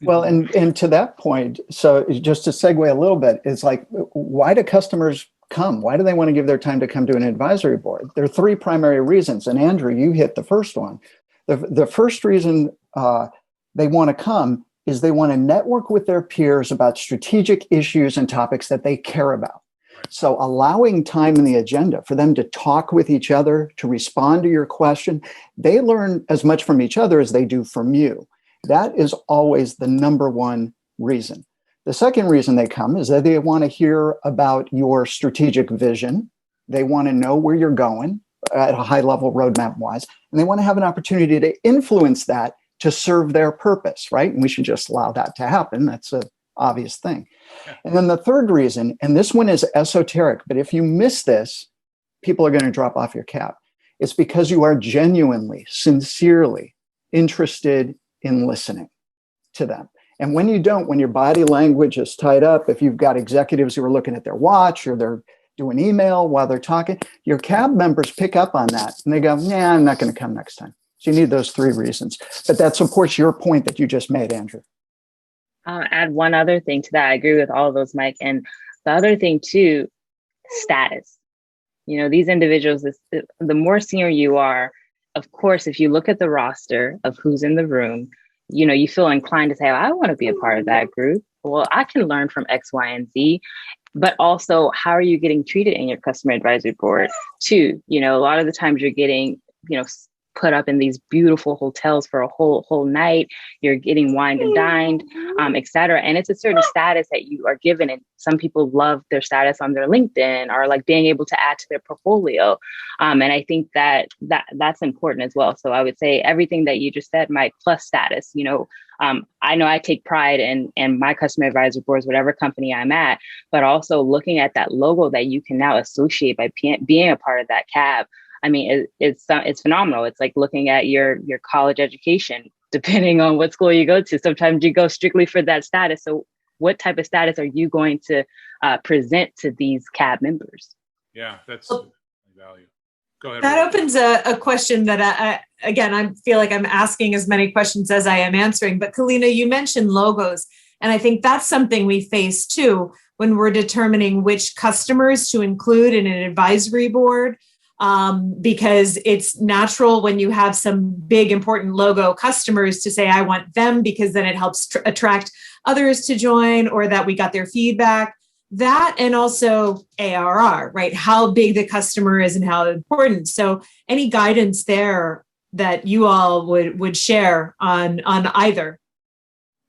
Well, and to that point, so just to segue a little bit, it's like, why do customers come? Why do they want to give their time to come to an advisory board? There are three primary reasons. And Andrew, you hit the first one. The first reason they want to come is they want to network with their peers about strategic issues and topics that they care about. So allowing time in the agenda for them to talk with each other, to respond to your question, they learn as much from each other as they do from you. That is always the number one reason. The second reason they come is that they want to hear about your strategic vision. They want to know where you're going at a high level roadmap wise, and they want to have an opportunity to influence that to serve their purpose, right? And we should just allow that to happen. That's an obvious thing. Yeah. And then the third reason, and this one is esoteric, but if you miss this, people are going to drop off your cab. It's because you are genuinely, sincerely interested in listening to them. And when you don't, when your body language is tied up, if you've got executives who are looking at their watch or they're doing email while they're talking, your cab members pick up on that and they go, nah, I'm not going to come next time. So you need those three reasons. But that supports your point that you just made, Andrew. I'll add one other thing to that. I agree with all of those, Mike. And the other thing too, status. These individuals, the more senior you are, of course, if you look at the roster of who's in the room, you feel inclined to say, oh, I want to be a part of that group. Well, I can learn from X, Y, and Z. But also, how are you getting treated in your customer advisory board too? A lot of the times you're getting, put up in these beautiful hotels for a whole night. You're getting wined and dined, et cetera. And it's a certain status that you are given. And some people love their status on their LinkedIn or like being able to add to their portfolio. And I think that's important as well. So I would say everything that you just said, Mike, plus status, I know I take pride in my customer advisory boards, whatever company I'm at, but also looking at that logo that you can now associate by being a part of that cab. I mean, it's phenomenal. It's like looking at your college education, depending on what school you go to. Sometimes you go strictly for that status. So what type of status are you going to present to these cab members? Yeah, that's value. Go ahead. That opens a question that I feel like I'm asking as many questions as I am answering. But Kalina, you mentioned logos. And I think that's something we face too when we're determining which customers to include in an advisory board. Because it's natural when you have some big important logo customers to say, I want them, because then it helps attract others to join, or that we got their feedback. That, and also ARR, right? How big the customer is and how important. So any guidance there that you all would share on either?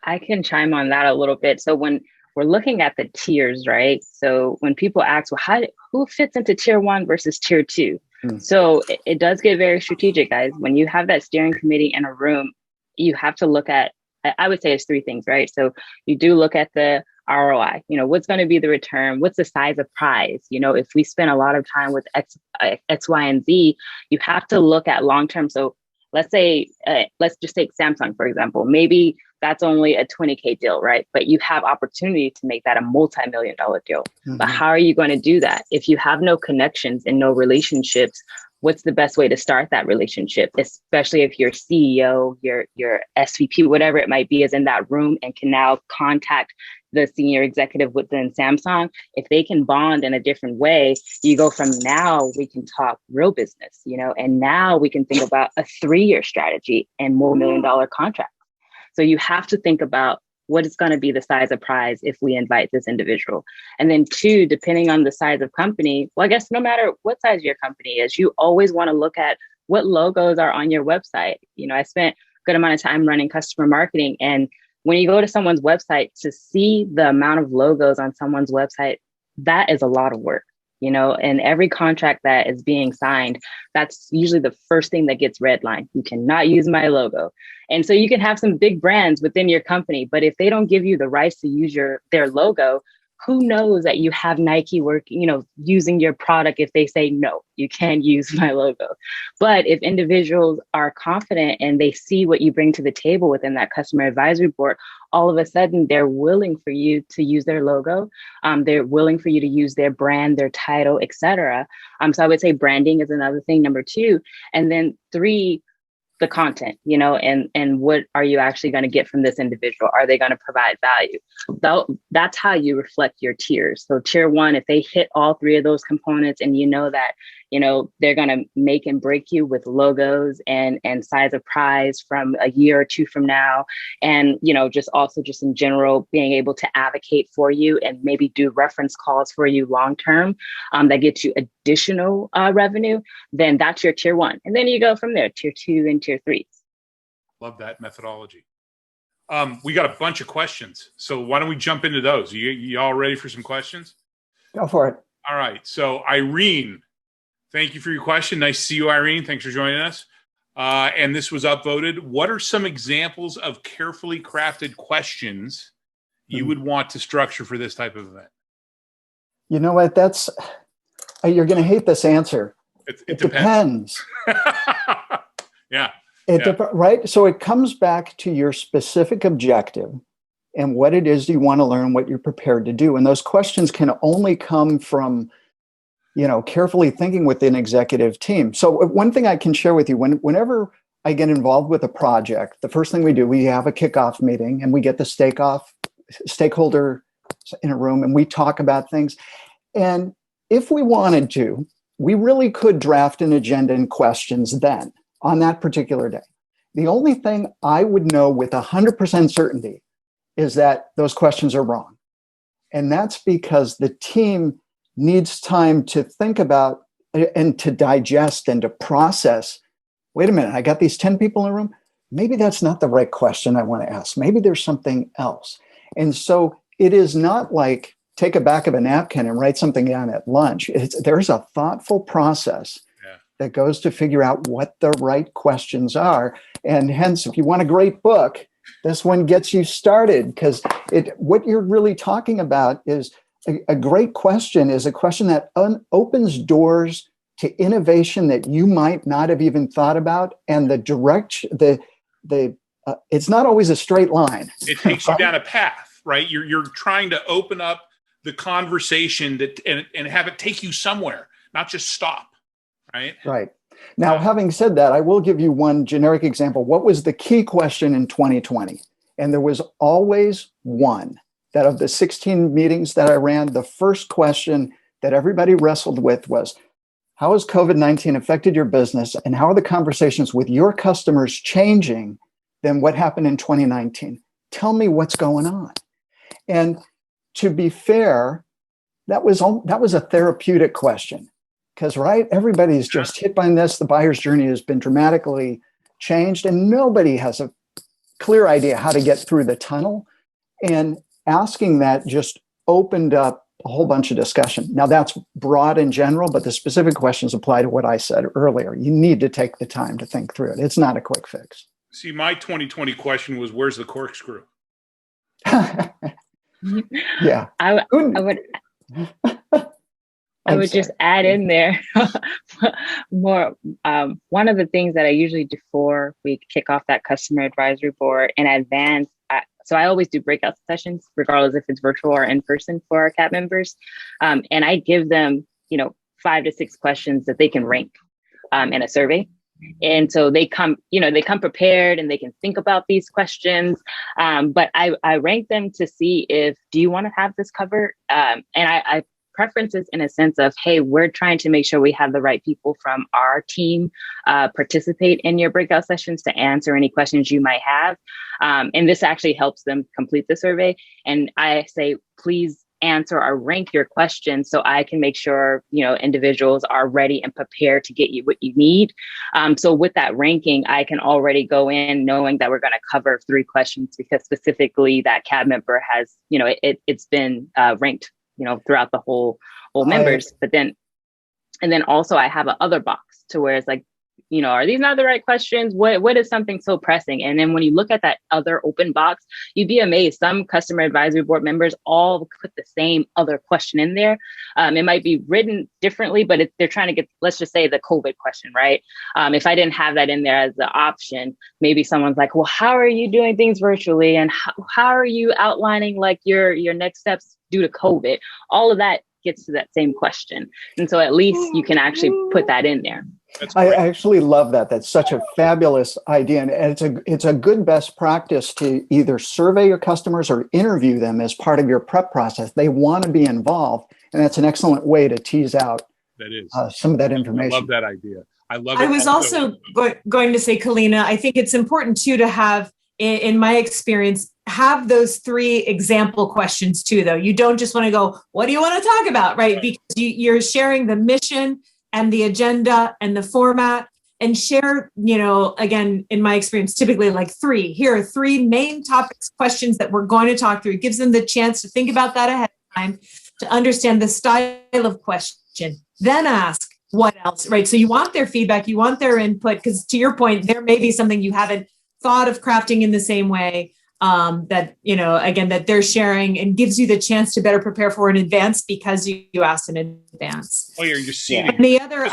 I can chime on that a little bit. So when we're looking at the tiers, right? So when people ask, well, who fits into tier 1 versus tier 2? So it does get very strategic, guys. When you have that steering committee in a room, you have to look at, I would say it's three things, right? So you do look at the ROI, what's going to be the return? What's the size of prize? If we spend a lot of time with X, Y, and Z, you have to look at long-term. So let's say, let's just take Samsung, for example. Maybe that's only a $20K deal, right? But you have opportunity to make that a multi-million-dollar deal. Mm-hmm. But how are you going to do that? If you have no connections and no relationships, what's the best way to start that relationship? Especially if your CEO, your SVP, whatever it might be, is in that room and can now contact the senior executive within Samsung. If they can bond in a different way, you go from now we can talk real business, and now we can think about a 3-year strategy and more $1 million contracts. So you have to think about what is going to be the size of prize if we invite this individual. And then 2, depending on the size of company, well, I guess no matter what size your company is, you always want to look at what logos are on your website. I spent a good amount of time running customer marketing, and when you go to someone's website, to see the amount of logos on someone's website, that is a lot of work. and every contract that is being signed, that's usually the first thing that gets redlined. You cannot use my logo. And so you can have some big brands within your company, but if they don't give you the rights to use their logo, who knows that you have Nike using your product if they say, no, you can't use my logo. But if individuals are confident and they see what you bring to the table within that customer advisory board, all of a sudden they're willing for you to use their logo. They're willing for you to use their brand, their title, etc. So I would say branding is another thing, number 2. And then 3, the content, and what are you actually going to get from this individual? Are they going to provide value? That's how you reflect your tiers. So tier 1, if they hit all 3 of those components and that, they're going to make and break you with logos and size of prize from a year or 2 from now. And, just in general, being able to advocate for you and maybe do reference calls for you long-term that get you additional revenue, then that's your tier 1. And then you go from there, tier 2 and tier 3. Love that methodology. We got a bunch of questions. So why don't we jump into those? You all ready for some questions? Go for it. All right. So Irene, thank you for your question. Nice to see you, Irene. Thanks for joining us. And this was upvoted. What are some examples of carefully crafted questions you would want to structure for this type of event? You know what? You're going to hate this answer. It depends. Yeah. Right? So it comes back to your specific objective and what it is you want to learn, what you're prepared to do. And those questions can only come from carefully thinking with an executive team. So one thing I can share with you, whenever I get involved with a project, the first thing we do, we have a kickoff meeting and we get the stakeholder in a room and we talk about things. And if we wanted to, we really could draft an agenda and questions then on that particular day. The only thing I would know with 100% certainty is that those questions are wrong. And that's because the team needs time to think about and to digest and to process. Wait a minute, I got these 10 people in the room. Maybe that's not the right question I want to ask. Maybe there's something else. And so it is not like take a back of a napkin and write something down at lunch. There's a thoughtful process that goes to figure out what the right questions are. And hence, if you want a great book, this one gets you started, because what you're really talking about is a great question is a question that opens doors to innovation that you might not have even thought about. And the direction, it's not always a straight line. It takes you down a path, right? You're trying to open up the conversation and have it take you somewhere, not just stop, right? Right. Now, having said that, I will give you one generic example. What was the key question in 2020? And there was always one. That of the 16 meetings that I ran, the first question that everybody wrestled with was, how has COVID-19 affected your business and how are the conversations with your customers changing than what happened in 2019? Tell me what's going on. And to be fair, that was a therapeutic question because, right, everybody's just hit by this. The buyer's journey has been dramatically changed and nobody has a clear idea how to get through the tunnel. And asking that just opened up a whole bunch of discussion. Now that's broad in general, but the specific questions apply to what I said earlier. You need to take the time to think through it. It's not a quick fix. See, my 2020 question was, where's the corkscrew? Yeah. I would just add in there more. One of the things that I usually do before we kick off that customer advisory board in advance, so I always do breakout sessions, regardless if it's virtual or in person for our CAT members. And I give them, 5 to 6 questions that they can rank in a survey. And so they come prepared and they can think about these questions. But I rank them to see do you want to have this covered? And I preferences in a sense of, hey, we're trying to make sure we have the right people from our team participate in your breakout sessions to answer any questions you might have. And this actually helps them complete the survey. And I say, please answer or rank your questions so I can make sure, individuals are ready and prepared to get you what you need. So with that ranking, I can already go in knowing that we're going to cover 3 questions because specifically that CAB member has, it's been ranked throughout the whole whole members, but then, and then also I have a other box to where it's like, are these not the right questions? What is something so pressing? And then when you look at that other open box, you'd be amazed. Some customer advisory board members all put the same other question in there. It might be written differently, but they're trying to get, let's just say the COVID question, right? If I didn't have that in there as the option, maybe someone's like, well, how are you doing things virtually? And how are you outlining like your next steps due to COVID? All of that gets to that same question. And so at least you can actually put that in there. I actually love that. That's such a fabulous idea. And it's a good best practice to either survey your customers or interview them as part of your prep process. They want to be involved. And that's an excellent way to tease out some of that information. I love that idea. I love it. I was also going to say, Kalina, I think it's important too to have, in my experience, have those 3 example questions too, though. You don't just want to go, what do you want to talk about, right? Because you're sharing the mission and the agenda and the format, and share, again, in my experience, typically like 3. Here are 3 main topics, questions that we're going to talk through. It gives them the chance to think about that ahead of time, to understand the style of question, then ask what else, right? So you want their feedback, you want their input, because to your point, there may be something you haven't thought of crafting in the same way that, again, that they're sharing, and gives you the chance to better prepare for in advance because you asked in advance. Oh, you're seeing. And the other,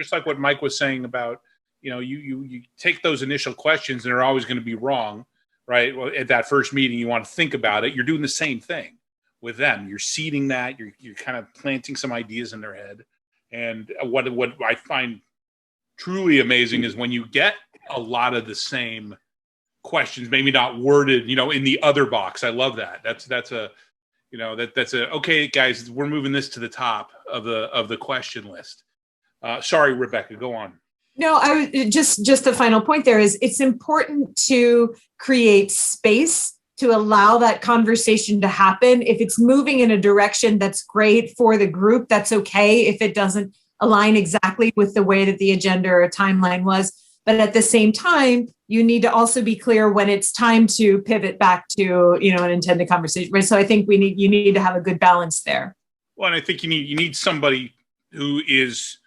just like what Mike was saying about, you take those initial questions and they're always going to be wrong, right? Well, at that first meeting, you want to think about it. You're doing the same thing with them. You're seeding that. You're kind of planting some ideas in their head. And what I find truly amazing is when you get a lot of the same questions, maybe not worded, in the other box. I love that. That's okay, guys, we're moving this to the top of the question list. Sorry, Rebecca, go on. No, I was just the final point there is it's important to create space to allow that conversation to happen. If it's moving in a direction that's great for the group, that's okay. If it doesn't align exactly with the way that the agenda or timeline was. But at the same time, you need to also be clear when it's time to pivot back to, an intended conversation. Right. So I think you need to have a good balance there. Well, and I think you need somebody who is,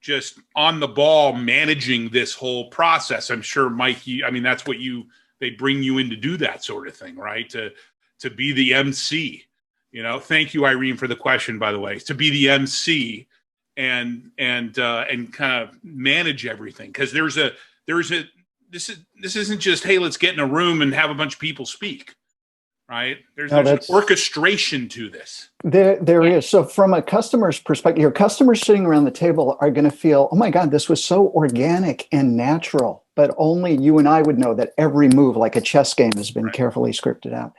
just on the ball managing this whole process. I'm sure, Mike, that's what they bring you in to do that sort of thing, right? To be the MC. Thank you, Irene, for the question, by the way. To be the MC and kind of manage everything, because this isn't just, hey, let's get in a room and have a bunch of people speak, right? There's an orchestration to this. There is. So from a customer's perspective, your customers sitting around the table are going to feel, oh my God, this was so organic and natural, but only you and I would know that every move, like a chess game, has been carefully scripted out.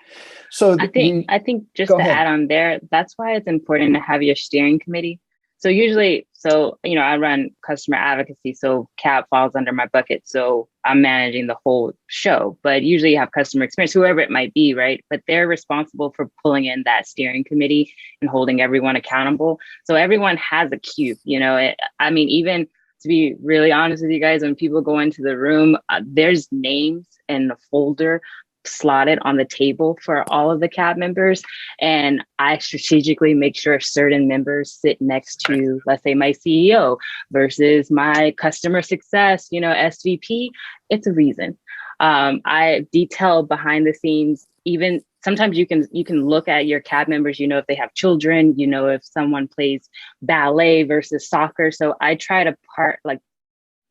So I think just to add on there, that's why it's important to have your steering committee. So usually, I run customer advocacy, so CAB falls under my bucket. So I'm managing the whole show, but usually you have customer experience, whoever it might be, right? But they're responsible for pulling in that steering committee and holding everyone accountable. So everyone has a cue, even to be really honest with you guys, when people go into the room, there's names in the folder slotted on the table for all of the CAB members. And I strategically make sure certain members sit next to, let's say, my CEO versus my customer success, SVP. It's a reason. I detail behind the scenes. Even sometimes you can look at your CAB members, if they have children, if someone plays ballet versus soccer. So I try to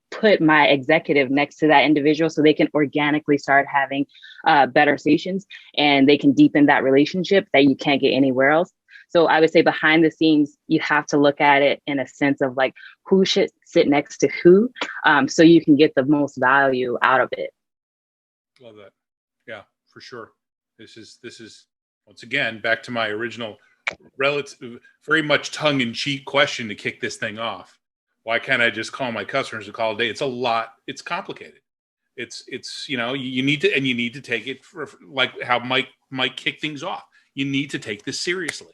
put my executive next to that individual so they can organically start having better conversations, and they can deepen that relationship that you can't get anywhere else. So I would say behind the scenes, you have to look at it in a sense of like who should sit next to who, so you can get the most value out of it. Love that. Yeah, for sure. This is once again back to my original relative, very much tongue-in-cheek question to kick this thing off. Why can't I just call my customers a call a day? It's a lot. It's complicated. It's you need to take it for, like how Mike kicked things off. You need to take this seriously.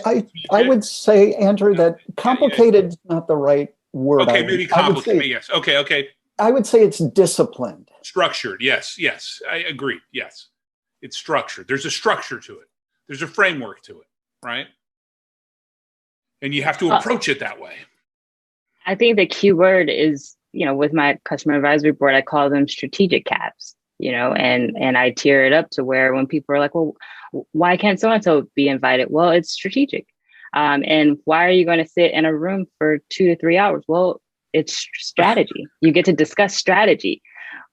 I would say, Andrew, that complicated is not the right word. Okay, maybe complicated. Yes. Okay. I would say it's disciplined. Structured. Yes. I agree. Yes. It's structured. There's a structure to it. There's a framework to it. right? And you have to approach it that way. I think the key word is, with my customer advisory board, I call them strategic cabs, and I tier it up to where when people are like, well, why can't so-and-so be invited? Well, it's strategic. And why are you going to sit in a room for 2 to 3 hours? Well, it's strategy. You get to discuss strategy.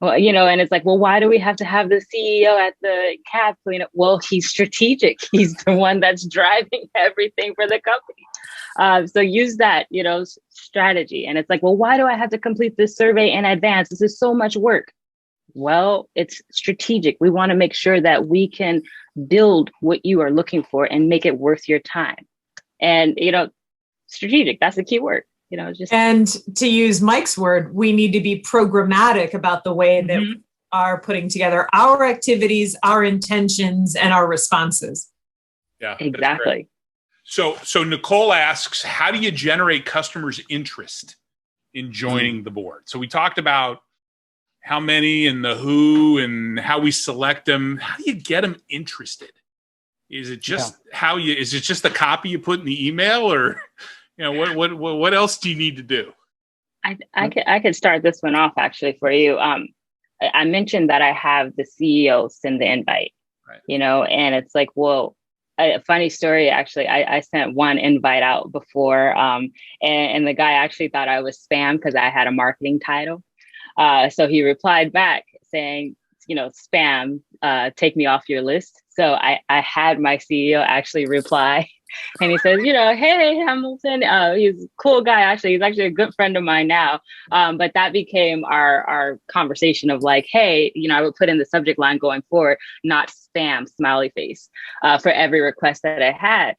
Well, and it's like, well, why do we have to have the CEO at the cab cleanup? Well, he's strategic. He's the one that's driving everything for the company. So use that, strategy. And it's like, well, why do I have to complete this survey in advance? This is so much work. Well, it's strategic. We want to make sure that we can build what you are looking for and make it worth your time. And, strategic, that's the key word. And to use Mike's word, we need to be programmatic about the way that we are putting together our activities, our intentions, and our responses. Yeah, exactly. So Nicole asks, how do you generate customers' interest in joining the board? So we talked about how many and the who and how we select them. How do you get them interested? Is it just is it just the copy you put in the email, or what else do you need to do? I could start this one off actually for you. I mentioned that I have the CEO send the invite, right. And it's like, well, a funny story, actually, I sent one invite out before, and the guy actually thought I was spam because I had a marketing title. So he replied back saying, spam, take me off your list. So I had my CEO actually reply, and he says, hey, Hamilton, he's a cool guy. Actually, he's actually a good friend of mine now. But that became our conversation of like, hey, I would put in the subject line going forward, not spam, smiley face, for every request that I had.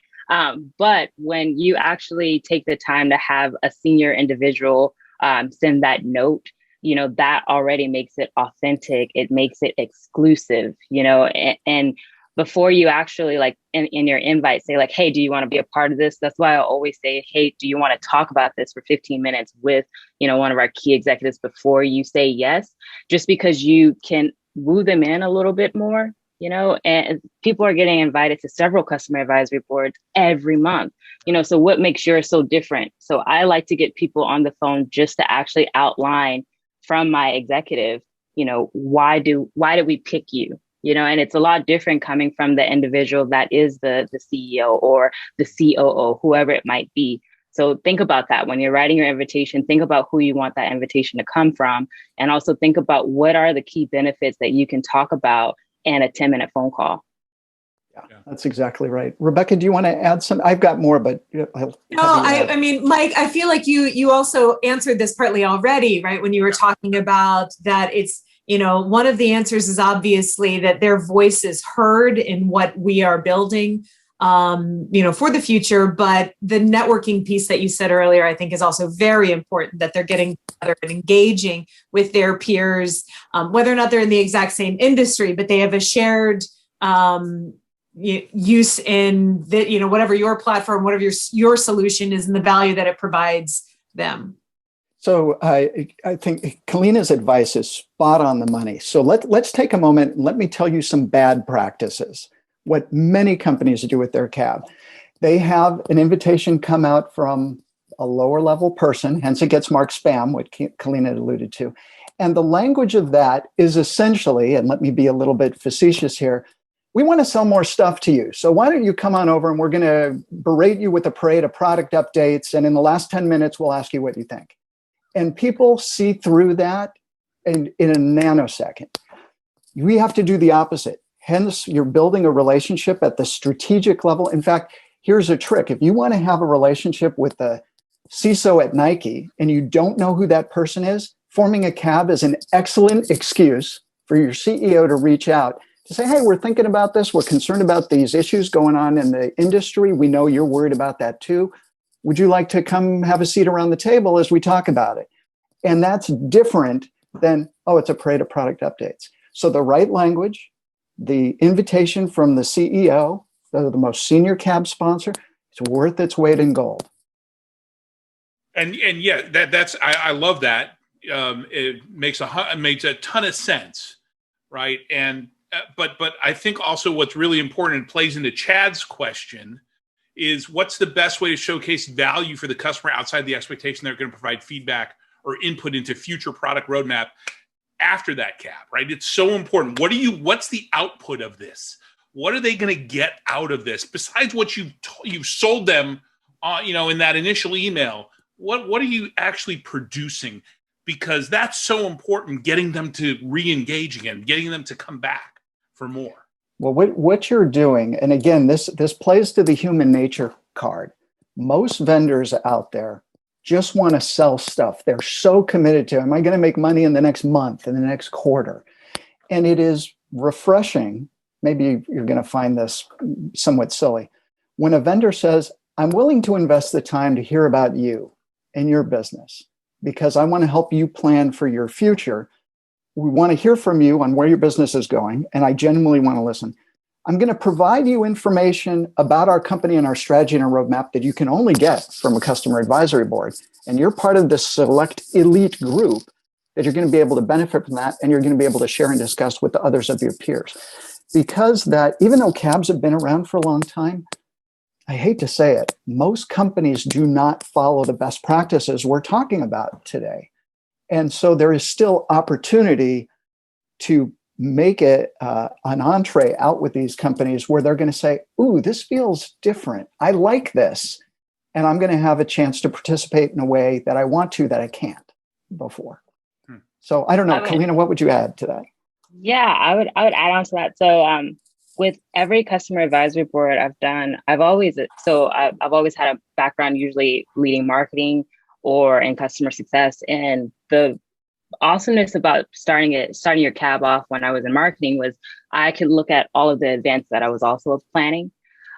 But when you actually take the time to have a senior individual send that note, that already makes it authentic. It makes it exclusive, and before you actually like in your invite say like, hey, do you want to be a part of this? That's why I always say, hey, do you want to talk about this for 15 minutes with, one of our key executives before you say yes, just because you can woo them in a little bit more, and people are getting invited to several customer advisory boards every month, so what makes yours so different? So I like to get people on the phone just to actually outline from my executive, why did we pick you? And it's a lot different coming from the individual that is the CEO or the COO, whoever it might be. So think about that when you're writing your invitation. Think about who you want that invitation to come from, and also think about what are the key benefits that you can talk about in a 10-minute phone call. Yeah, that's exactly right. Rebecca, do you want to add some? I've got more, but I mean, Mike, I feel like you also answered this partly already, right? When you were talking about that, it's, one of the answers is obviously that their voice is heard in what we are building, for the future. But the networking piece that you said earlier, I think is also very important, that they're getting together and engaging with their peers, whether or not they're in the exact same industry, but they have a shared use in the, whatever your platform, whatever your solution is, and the value that it provides them. So I think Kalina's advice is spot on the money. So let's take a moment and let me tell you some bad practices. What many companies do with their cab. They have an invitation come out from a lower level person, hence it gets marked spam, what Kalina alluded to. And the language of that is essentially, and let me be a little bit facetious here, we want to sell more stuff to you. So why don't you come on over and we're going to berate you with a parade of product updates. And in the last 10 minutes, we'll ask you what you think. And people see through that in a nanosecond. We have to do the opposite. Hence, you're building a relationship at the strategic level. In fact, here's a trick. If you want to have a relationship with the CISO at Nike and you don't know who that person is, forming a cab is an excellent excuse for your CEO to reach out to say, hey, we're thinking about this. We're concerned about these issues going on in the industry. We know you're worried about that too. Would you like to come have a seat around the table as we talk about it? And that's different than, oh, it's a parade of product updates. So the right language, the invitation from the CEO, the most senior cab sponsor, it's worth its weight in gold. And yeah, I love that. It makes a ton of sense, right? And but I think also what's really important and plays into Chad's question is what's the best way to showcase value for the customer outside the expectation they're going to provide feedback or input into future product roadmap after that cap, right? It's so important. What's the output of this? What are they going to get out of this besides what you've sold them, in that initial email? What are you actually producing? Because that's so important, getting them to re-engage again, getting them to come back for more. Well, what you're doing, and again, this plays to the human nature card. Most vendors out there just want to sell stuff. They're so committed to, am I going to make money in the next month, in the next quarter? And it is refreshing. Maybe you're going to find this somewhat silly. When a vendor says, I'm willing to invest the time to hear about you and your business because I want to help you plan for your future. We want to hear from you on where your business is going, and I genuinely want to listen. I'm going to provide you information about our company and our strategy and our roadmap that you can only get from a customer advisory board. And you're part of this select elite group that you're going to be able to benefit from that, and you're going to be able to share and discuss with the others of your peers. Because that, even though cabs have been around for a long time, I hate to say it, most companies do not follow the best practices we're talking about today. And so there is still opportunity to make it an entree out with these companies where they're going to say, ooh, this feels different. I like this. And I'm going to have a chance to participate in a way that I want to, that I can't before. So I don't know, Kalina, what would you add to that? Yeah, I would add on to that. So with every customer advisory board I've done, I've always had a background usually leading marketing or in customer success. And the awesomeness about starting your cab off when I was in marketing was I could look at all of the events that I was also planning.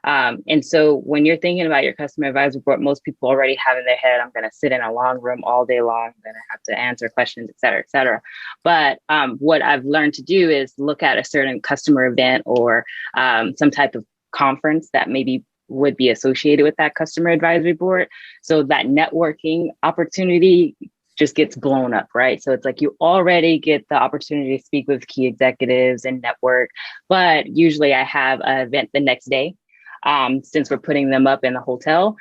And so when you're thinking about your customer advisory board, most people already have in their head, I'm going to sit in a long room all day long. I'm going to have to answer questions, et cetera, et cetera. But what I've learned to do is look at a certain customer event or some type of conference that maybe would be associated with that customer advisory board. So that networking opportunity just gets blown up, right? So it's like you already get the opportunity to speak with key executives and network, but usually I have an event the next day. Since we're putting them up in the hotel,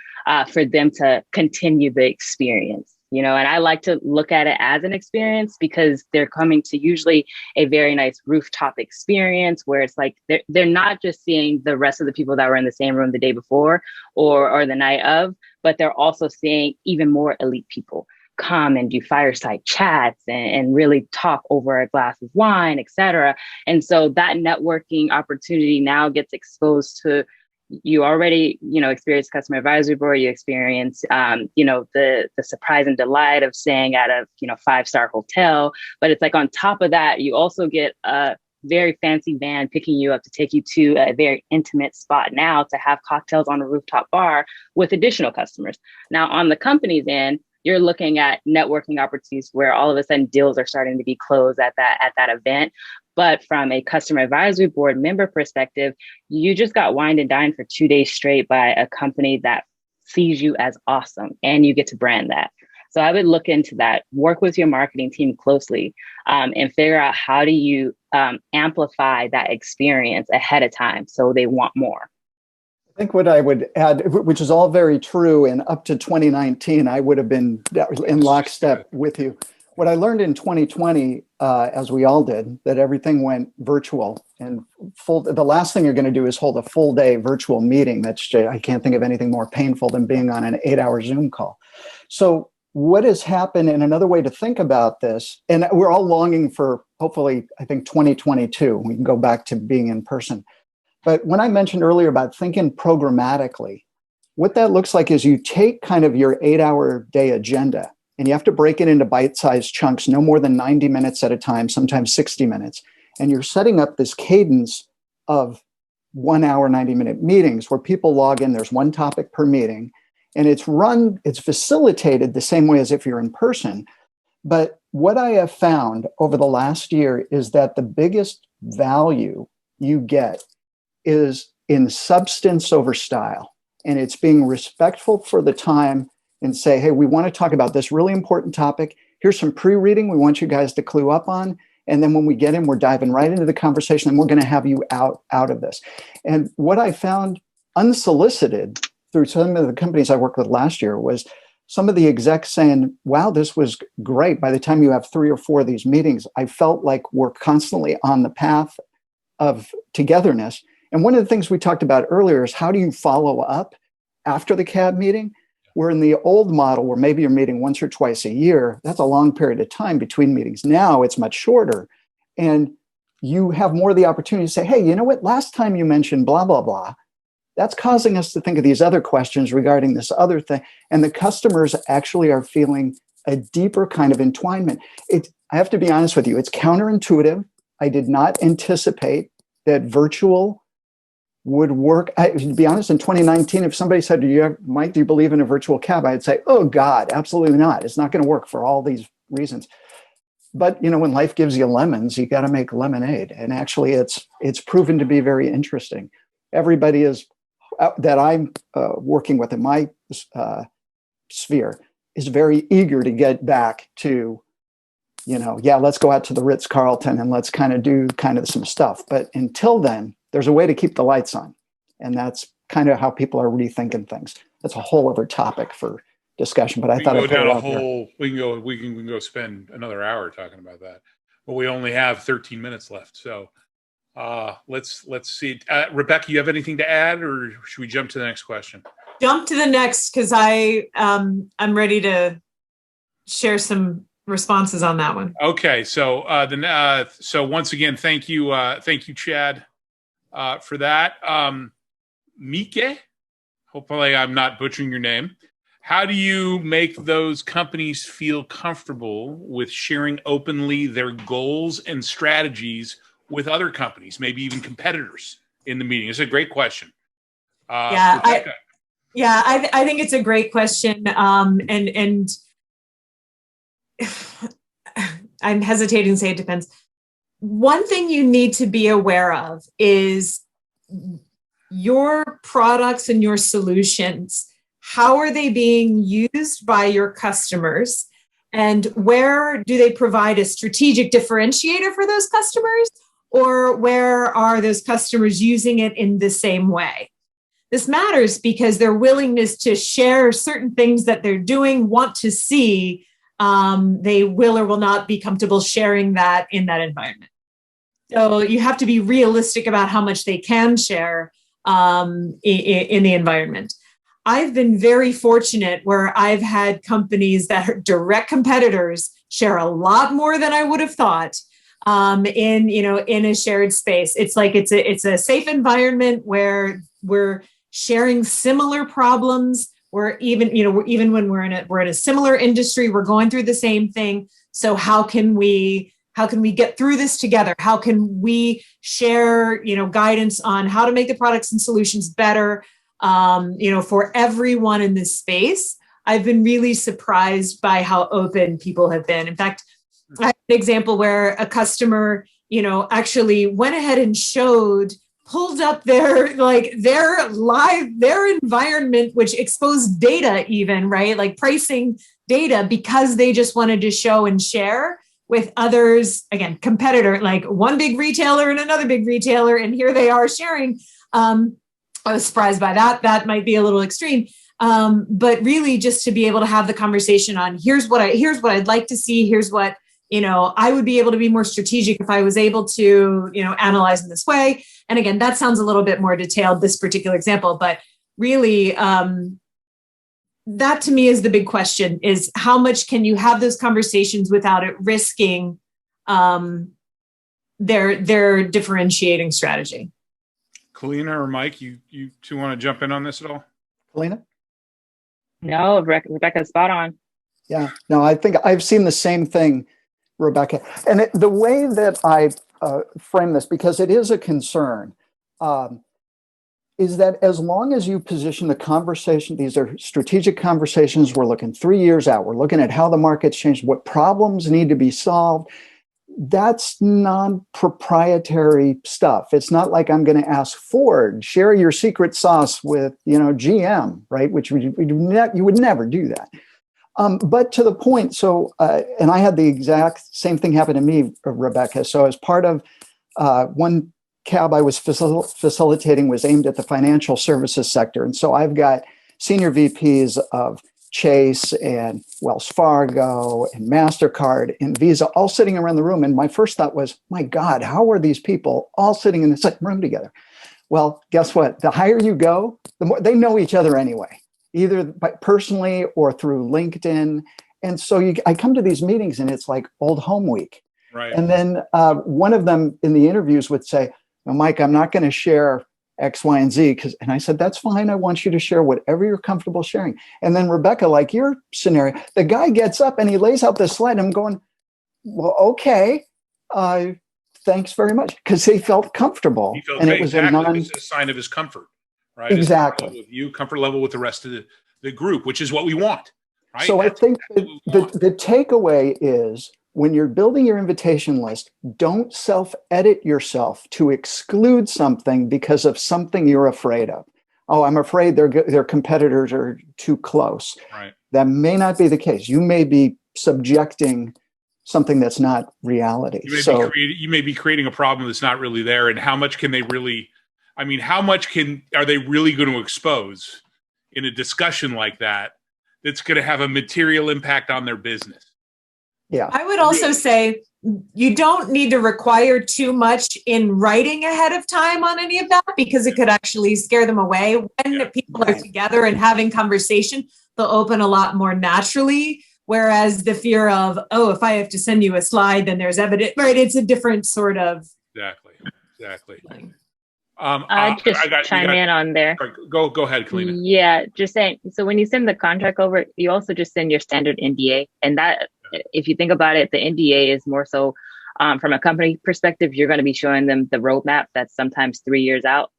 for them to continue the experience, and I like to look at it as an experience because they're coming to usually a very nice rooftop experience where it's like they're not just seeing the rest of the people that were in the same room the day before or the night of, but they're also seeing even more elite people come and do fireside chats and really talk over a glass of wine, et cetera. And so that networking opportunity now gets exposed to you already, experience customer advisory board, you experience, the surprise and delight of staying at a, 5-star hotel. But it's like on top of that, you also get a very fancy van picking you up to take you to a very intimate spot now to have cocktails on a rooftop bar with additional customers. Now, on the company's end, you're looking at networking opportunities where all of a sudden deals are starting to be closed at that event. But from a customer advisory board member perspective, you just got wined and dined for 2 days straight by a company that sees you as awesome, and you get to brand that. So I would look into that, work with your marketing team closely, and figure out how do you amplify that experience ahead of time so they want more. I think what I would add, which is all very true, and up to 2019, I would have been in lockstep with you. What I learned in 2020, as we all did, that everything went virtual and full. The last thing you're going to do is hold a full day virtual meeting. I can't think of anything more painful than being on an 8-hour Zoom call. So what has happened, and another way to think about this, and we're all longing for, hopefully, I think 2022, we can go back to being in person. But when I mentioned earlier about thinking programmatically, what that looks like is you take kind of your 8-hour day agenda, and you have to break it into bite-sized chunks, no more than 90 minutes at a time, sometimes 60 minutes. And you're setting up this cadence of 1 hour, 90-minute meetings where people log in. There's one topic per meeting, and it's facilitated the same way as if you're in person. But what I have found over the last year is that the biggest value you get is in substance over style. And it's being respectful for the time and say, hey, we want to talk about this really important topic. Here's some pre-reading we want you guys to clue up on. And then when we get in, we're diving right into the conversation and we're going to have you out of this. And what I found unsolicited through some of the companies I worked with last year was some of the execs saying, wow, this was great. By the time you have 3 or 4 of these meetings, I felt like we're constantly on the path of togetherness. And one of the things we talked about earlier is how do you follow up after the CAB meeting? Where in the old model, where maybe you're meeting once or twice a year, that's a long period of time between meetings. Now it's much shorter. And you have more of the opportunity to say, hey, you know what? Last time you mentioned blah, blah, blah. That's causing us to think of these other questions regarding this other thing. And the customers actually are feeling a deeper kind of entwinement. I have to be honest with you, it's counterintuitive. I did not anticipate that virtual would work. To be honest, in 2019, if somebody said to you, Mike, do you believe in a virtual cab? I'd say, oh God, absolutely not. It's not going to work for all these reasons. But when life gives you lemons, you got to make lemonade. And actually, it's proven to be very interesting. Everybody that I'm working with in my sphere is very eager to get back to, let's go out to the Ritz-Carlton and let's do some stuff. But until then, there's a way to keep the lights on. And that's kind of how people are rethinking things. That's a whole other topic for discussion, but I thought I'd put it out there. We can go spend another hour talking about that, but we only have 13 minutes left. So let's see. Rebecca, you have anything to add, or should we jump to the next question? Jump to the next, because I'm ready to share some responses on that one. Okay, so so once again, thank you, Chad, for that. Mike, hopefully I'm not butchering your name. How do you make those companies feel comfortable with sharing openly their goals and strategies with other companies, maybe even competitors in the meeting? It's a great question. I think it's a great question. And I'm hesitating to say it depends. One thing you need to be aware of is your products and your solutions. How are they being used by your customers? And where do they provide a strategic differentiator for those customers? Or where are those customers using it in the same way? This matters because their willingness to share certain things that they're doing, want to see, they will or will not be comfortable sharing that in that environment. So you have to be realistic about how much they can share in the environment. I've been very fortunate where I've had companies that are direct competitors share a lot more than I would have thought in a shared space. It's like it's a safe environment where we're sharing similar problems. We're even when we're in a similar industry, we're going through the same thing. So how can we get through this together? How can we share, guidance on how to make the products and solutions better, for everyone in this space? I've been really surprised by how open people have been. In fact, I have an example where a customer, actually went ahead and pulled up their environment, which exposed data even, right? Like pricing data, because they just wanted to show and share with others, again, competitor, like one big retailer and another big retailer. And here they are sharing. I was surprised by that. That might be a little extreme. But really just to be able to have the conversation on here's what I'd like to see. Here's what, I would be able to be more strategic if I was able to, analyze in this way. And again, that sounds a little bit more detailed, this particular example, but really, that to me is the big question, is how much can you have those conversations without it risking their differentiating strategy? Kalina or Mike, you two want to jump in on this at all? Kalina? No, Rebecca's spot on. Yeah, no, I think I've seen the same thing, Rebecca. And the way that I frame this, because it is a concern, is that as long as you position the conversation, these are strategic conversations, we're looking 3 years out, we're looking at how the market's changed, what problems need to be solved. That's non-proprietary stuff. It's not like I'm going to ask Ford, share your secret sauce with, GM, right? Which you would never do that. But to the point, so, and I had the exact same thing happen to me, Rebecca. So as part of one CAB I was facilitating was aimed at the financial services sector. And so I've got senior VPs of Chase and Wells Fargo and MasterCard and Visa all sitting around the room. And my first thought was, my God, how are these people all sitting in the same room together? Well, guess what? The higher you go, the more they know each other anyway, either personally or through LinkedIn. And so I come to these meetings and it's like old home week. Right. And then one of them in the interviews would say, well, Mike, I'm not going to share X, Y, and Z. And I said, that's fine. I want you to share whatever you're comfortable sharing. And then Rebecca, like your scenario, the guy gets up and he lays out this slide. I'm going, well, okay. Thanks very much. Because he felt comfortable. He felt and great. It was exactly. It's a sign of his comfort, right? Exactly. Comfort level with you, comfort level with the rest of the group, which is what we want. Right? So I think the takeaway is when you're building your invitation list, don't self-edit yourself to exclude something because of something you're afraid of. Oh, I'm afraid their competitors are too close. Right. That may not be the case. You may be subjecting something that's not reality. You may be creating a problem that's not really there. And how much can they really, are they really going to expose in a discussion like that that's going to have a material impact on their business? Yeah. I would also say you don't need to require too much in writing ahead of time on any of that, because it could actually scare them away. When people are together and having conversation, they'll open a lot more naturally. Whereas the fear of, oh, if I have to send you a slide, then there's evidence, right? It's a different sort of. Exactly. Chime in on there. Go ahead, Kalina. Yeah, just saying. So when you send the contract over, you also just send your standard NDA. And that, if you think about it, the NDA is more so from a company perspective, you're going to be showing them the roadmap that's sometimes 3 years out.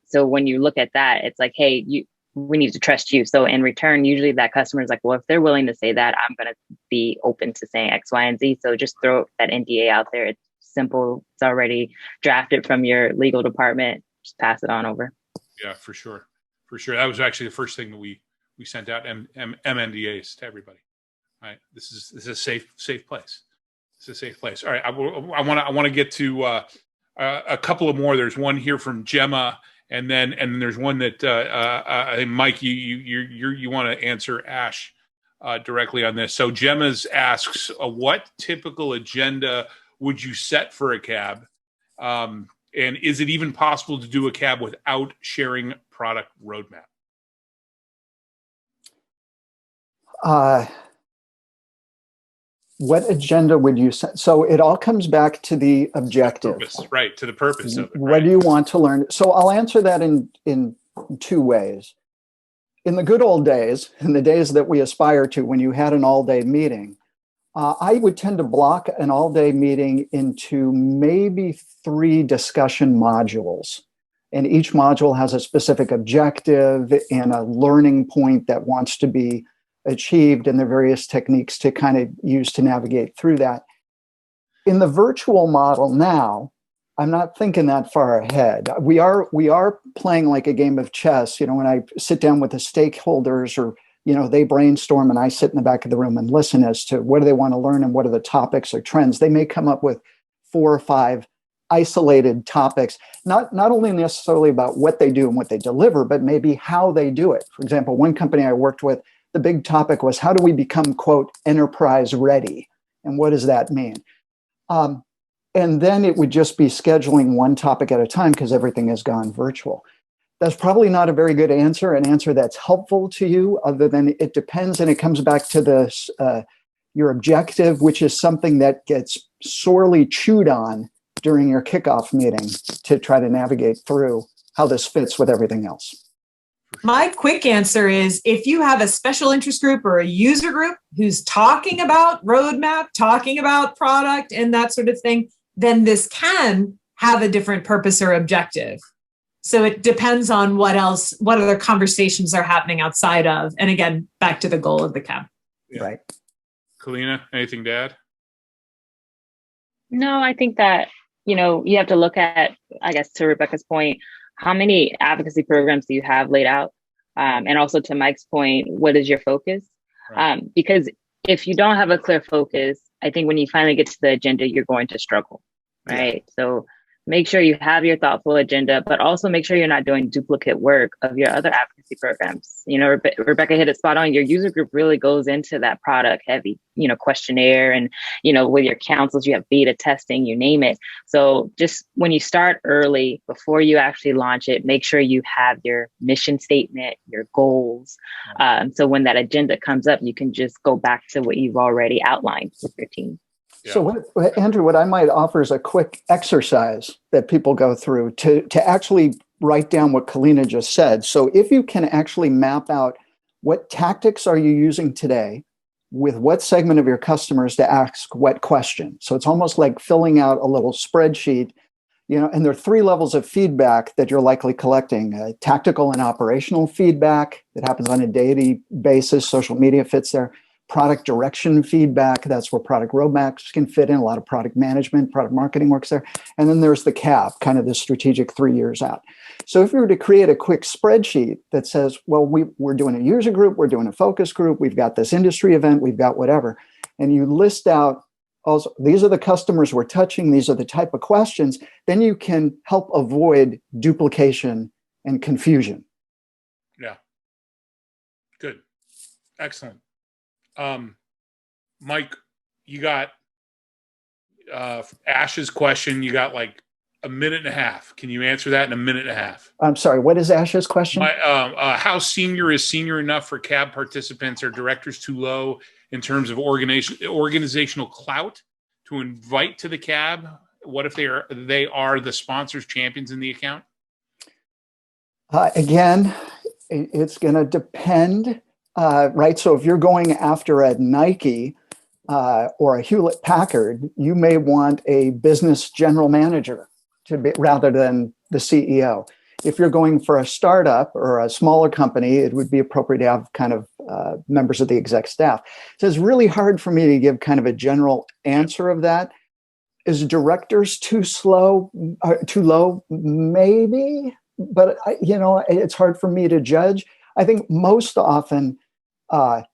So when you look at that, it's like, hey, we need to trust you. So in return, usually that customer is like, well, if they're willing to say that, I'm going to be open to saying X, Y, and Z. So just throw that NDA out there. It's simple. It's already drafted from your legal department. Just pass it on over. Yeah, for sure. That was actually the first thing that we sent out MNDAs to everybody. All right. This is a safe place. It's a safe place. All right. I want to get to a couple of more. There's one here from Gemma. And then there's one that I think Mike, you want to answer Ash directly on this. So Gemma's asks, what typical agenda would you set for a cab? And is it even possible to do a cab without sharing product roadmap? What agenda would you set? So it all comes back to the objective. Right, to the purpose of it. What do you want to learn? So I'll answer that in two ways. In the good old days, in the days that we aspire to, when you had an all-day meeting, I would tend to block an all-day meeting into maybe 3 discussion modules. And each module has a specific objective and a learning point that wants to be achieved, and the various techniques to kind of use to navigate through that. In the virtual model now, I'm not thinking that far ahead. We are playing like a game of chess. When I sit down with the stakeholders, or they brainstorm and I sit in the back of the room and listen as to what do they want to learn and what are the topics or trends. They may come up with 4 or 5 isolated topics, not only necessarily about what they do and what they deliver, but maybe how they do it. For example, one company I worked with, the big topic was, how do we become, quote, enterprise ready? And what does that mean? And then it would just be scheduling one topic at a time because everything has gone virtual. That's probably not a very good answer, an answer that's helpful to you, other than it depends. And it comes back to this, your objective, which is something that gets sorely chewed on during your kickoff meeting to try to navigate through how this fits with everything else. My quick answer is, if you have a special interest group or a user group who's talking about roadmap, talking about product and that sort of thing, then this can have a different purpose or objective. So it depends on what other conversations are happening outside of, and again, back to the goal of the cab. Yeah. Right. Kalina, anything to add? No, I think that, you have to look at, I guess, to Rebecca's point, how many advocacy programs do you have laid out? And also to Mike's point, what is your focus? Right. Because if you don't have a clear focus, I think when you finally get to the agenda, you're going to struggle, right? Yeah. So make sure you have your thoughtful agenda, but also make sure you're not doing duplicate work of your other advocacy advocacy programs. Rebecca hit it spot on. Your user group really goes into that product heavy, questionnaire, and, with your councils, you have beta testing, you name it. So just when you start early, before you actually launch it, make sure you have your mission statement, your goals. So when that agenda comes up, you can just go back to what you've already outlined with your team. Yeah. So Andrew, what I might offer is a quick exercise that people go through to actually write down what Kalina just said. So if you can actually map out what tactics are you using today with what segment of your customers to ask what question. So it's almost like filling out a little spreadsheet, and there are 3 levels of feedback that you're likely collecting: tactical and operational feedback that happens on a daily basis. Social media fits there. Product direction feedback, that's where product roadmaps can fit in. A lot of product management, product marketing works there. And then there's the CAP, kind of the strategic 3 years out. So if you were to create a quick spreadsheet that says, well, we're doing a user group, we're doing a focus group, we've got this industry event, we've got whatever, and you list out also, these are the customers we're touching, these are the type of questions, then you can help avoid duplication and confusion. Yeah. Good. Excellent. Mike, you got Ash's question. You got like a minute and a half. Can you answer that in a minute and a half? I'm sorry, what is Ash's question? How senior is senior enough for CAB participants? Are directors too low in terms of organizational clout to invite to the CAB? What if they are the sponsors, champions in the account? Again, it's going to depend. Right. So if you're going after a Nike or a Hewlett Packard, you may want a business general manager rather than the CEO. If you're going for a startup or a smaller company, it would be appropriate to have kind of members of the exec staff. So it's really hard for me to give kind of a general answer of that. Is directors too low? Maybe, but it's hard for me to judge. I think most often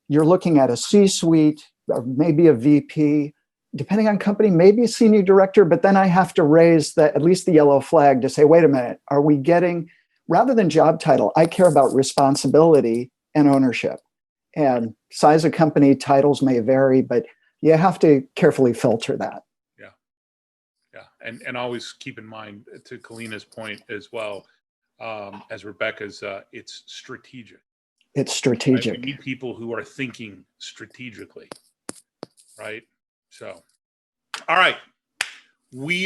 you're looking at a C-suite or maybe a VP, depending on company, maybe a senior director, but then I have to raise at least the yellow flag to say, wait a minute, are we getting, rather than job title, I care about responsibility and ownership. And size of company, titles may vary, but you have to carefully filter that. Yeah. And always keep in mind, to Kalina's point as well, as Rebecca's, it's strategic. It's strategic. Right? We need people who are thinking strategically, right? So, all right.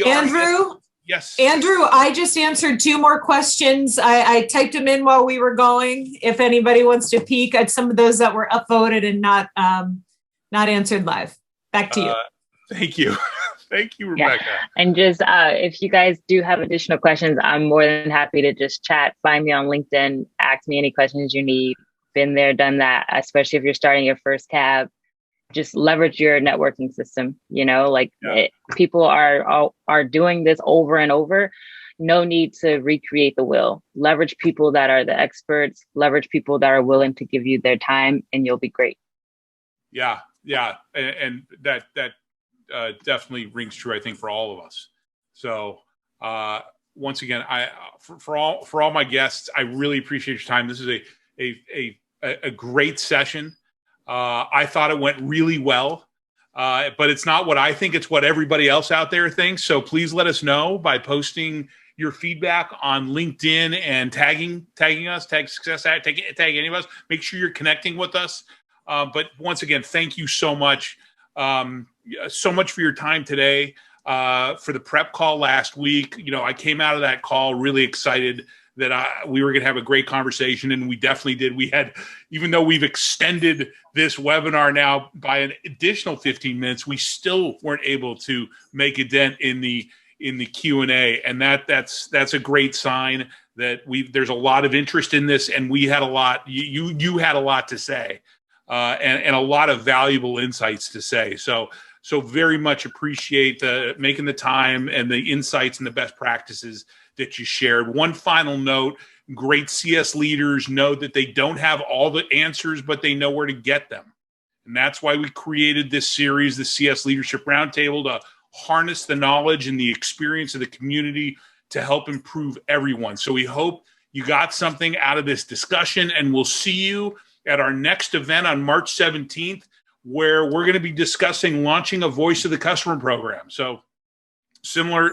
Andrew? Yes. Andrew, I just answered 2 more questions. I typed them in while we were going. If anybody wants to peek at some of those that were upvoted and not answered live. Back to you. Thank you. Thank you, Rebecca. Yeah. And just if you guys do have additional questions, I'm more than happy to just chat. Find me on LinkedIn. Ask me any questions you need. Been there, done that, especially if you're starting your first CAB. Just leverage your networking system. People are doing this over and over. No need to recreate the wheel. Leverage people that are the experts. Leverage people that are willing to give you their time, and you'll be great. Yeah, and that definitely rings true, I think, for all of us. So once again, for all my guests, I really appreciate your time. This is a great session. I thought it went really well, but it's not what I think. It's what everybody else out there thinks. So please let us know by posting your feedback on LinkedIn and tagging us, tag Success, tag any of us. Make sure you're connecting with us. But once again, thank you so much. So much for your time today, for the prep call last week. I came out of that call really excited that we were going to have a great conversation, and we definitely did. We had, even though we've extended this webinar now by an additional 15 minutes, we still weren't able to make a dent in the Q&A, and that's a great sign that there's a lot of interest in this, and we had a lot. You had a lot to say, and a lot of valuable insights to say. So very much appreciate making the time and the insights and the best practices that you shared. One final note: great CS leaders know that they don't have all the answers, but they know where to get them. And that's why we created this series, the CS Leadership Roundtable, to harness the knowledge and the experience of the community to help improve everyone. So we hope you got something out of this discussion, and we'll see you at our next event on March 17th, where we're going to be discussing launching a Voice of the Customer program. So similar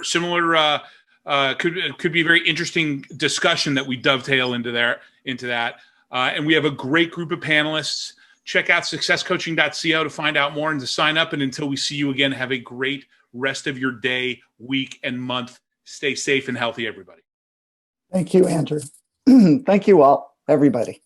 could be a very interesting discussion that we dovetail into that. And we have a great group of panelists. Check out successcoaching.co to find out more and to sign up. And until we see you again, have a great rest of your day, week, and month. Stay safe and healthy, everybody. Thank you, Andrew. Thank you all, everybody.